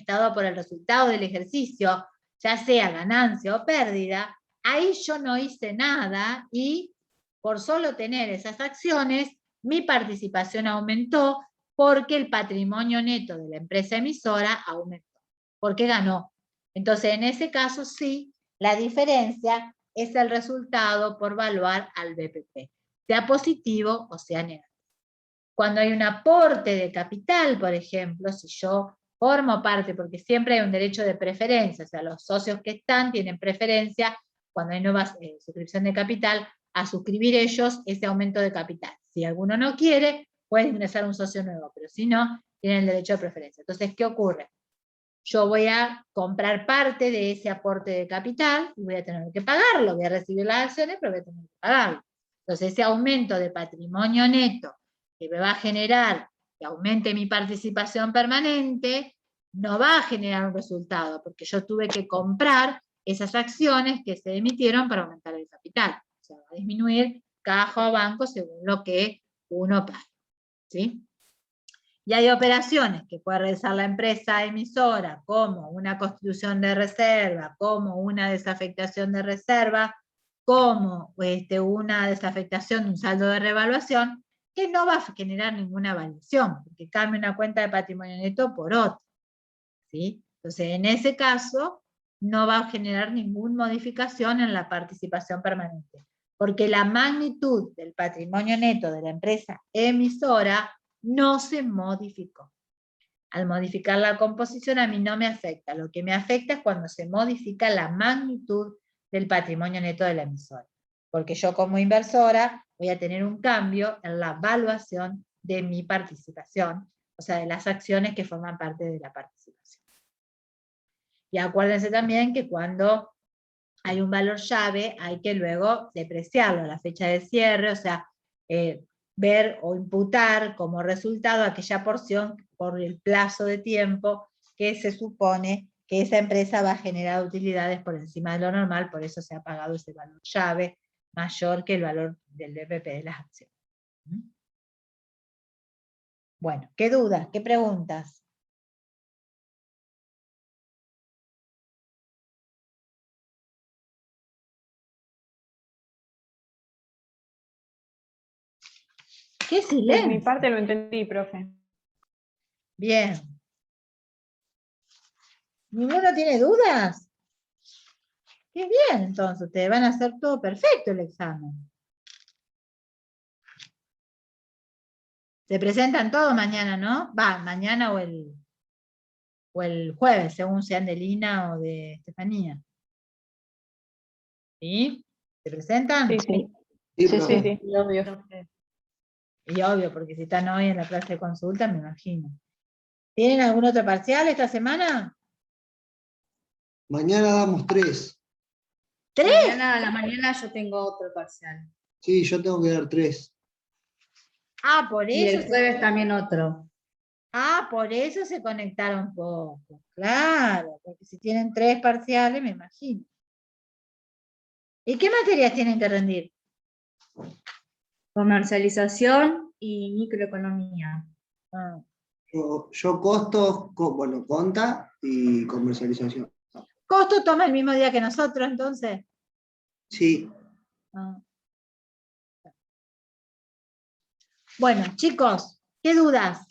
dado por el resultado del ejercicio, ya sea ganancia o pérdida, ahí yo no hice nada y por solo tener esas acciones, mi participación aumentó porque el patrimonio neto de la empresa emisora aumentó, porque ganó. Entonces, en ese caso sí, la diferencia es el resultado por valuar al BPP, sea positivo o sea negativo. Cuando hay un aporte de capital, por ejemplo, si yo formo parte, porque siempre hay un derecho de preferencia, o sea, los socios que están tienen preferencia cuando hay nueva suscripción de capital, a suscribir ellos ese aumento de capital. Si alguno no quiere, puede ingresar un socio nuevo, pero si no, tienen el derecho de preferencia. Entonces, ¿qué ocurre? Yo voy a comprar parte de ese aporte de capital y voy a tener que pagarlo, voy a recibir las acciones, pero voy a tener que pagarlo. Entonces, ese aumento de patrimonio neto que me va a generar que aumente mi participación permanente, no va a generar un resultado, porque yo tuve que comprar esas acciones que se emitieron para aumentar el capital. O sea, va a disminuir caja o banco según lo que uno paga. ¿Sí? Y hay operaciones que puede realizar la empresa emisora, como una constitución de reserva, como una desafectación de reserva, como una desafectación de un saldo de revaluación, que no va a generar ninguna variación, porque cambia una cuenta de patrimonio neto por otra. ¿Sí? Entonces, en ese caso, no va a generar ninguna modificación en la participación permanente, porque la magnitud del patrimonio neto de la empresa emisora no se modificó. Al modificar la composición a mí no me afecta, lo que me afecta es cuando se modifica la magnitud del patrimonio neto de la emisora, porque yo como inversora voy a tener un cambio en la evaluación de mi participación, o sea, de las acciones que forman parte de la participación. Y acuérdense también que cuando hay un valor llave hay que luego depreciarlo a la fecha de cierre, o sea, ver o imputar como resultado aquella porción por el plazo de tiempo que se supone que esa empresa va a generar utilidades por encima de lo normal, por eso se ha pagado ese valor llave mayor que el valor del BPP de las acciones. Bueno, ¿qué dudas? ¿Qué preguntas? ¡Qué Por mi silencio! parte lo entendí, profe. Bien. ¿Ninguno tiene dudas? Qué bien, entonces, ustedes van a hacer todo perfecto el examen. Se presentan todos mañana, ¿no? Va, mañana o el jueves, según sean de Lina o de Estefanía. ¿Sí? ¿Se presentan? Sí, sí. Sí, Sí, profe. sí. Obvio. Y obvio, porque si están hoy en la clase de consulta, me imagino. ¿Tienen algún otro parcial esta semana? Mañana damos 3. ¿3? Mañana a la mañana yo tengo otro parcial. Sí, yo tengo que dar 3. Ah, por Y eso. el jueves también otro. Ah, por eso se conectaron poco. Claro, porque si tienen 3 parciales, me imagino. ¿Y qué materias tienen que rendir? Comercialización y microeconomía. Ah, Yo costos, bueno, conta y comercialización. ¿Costo toma el mismo día que nosotros, entonces? Sí, Ah. Bueno, chicos, ¿qué dudas?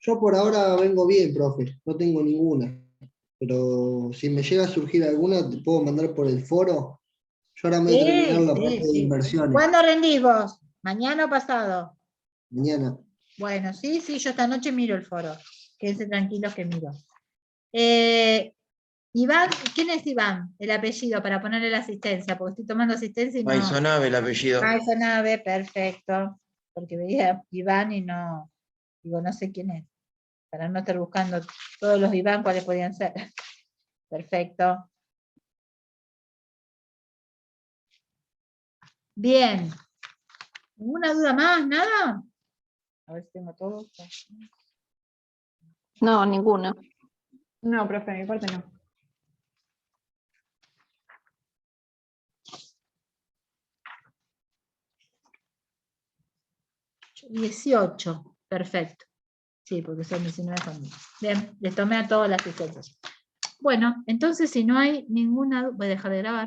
yo por ahora vengo bien, profe, no tengo ninguna. Pero si me llega a surgir alguna, te puedo mandar por el foro. Yo ahora me voy a terminar la parte de inversiones. ¿Cuándo rendís vos? ¿Mañana o pasado? Mañana. Bueno, sí, yo esta noche miro el foro. Quédense tranquilos que miro. Iván, ¿quién es Iván? El apellido, para ponerle la asistencia, porque estoy tomando asistencia y no. Maisonave el apellido. Maisonave, perfecto. Porque veía Iván y no, digo, no sé quién es. Para no estar buscando todos los Iván, cuáles podían ser. Perfecto. Bien. ¿Ninguna duda más? ¿Nada? A ver si tengo todo. No, ninguna. No, profe, de mi parte no. Yo, 18. Perfecto. Sí, porque son 19 familias. Bien, les tomé a todas las asistencias. Bueno, entonces si no hay ninguna, voy a dejar de grabar.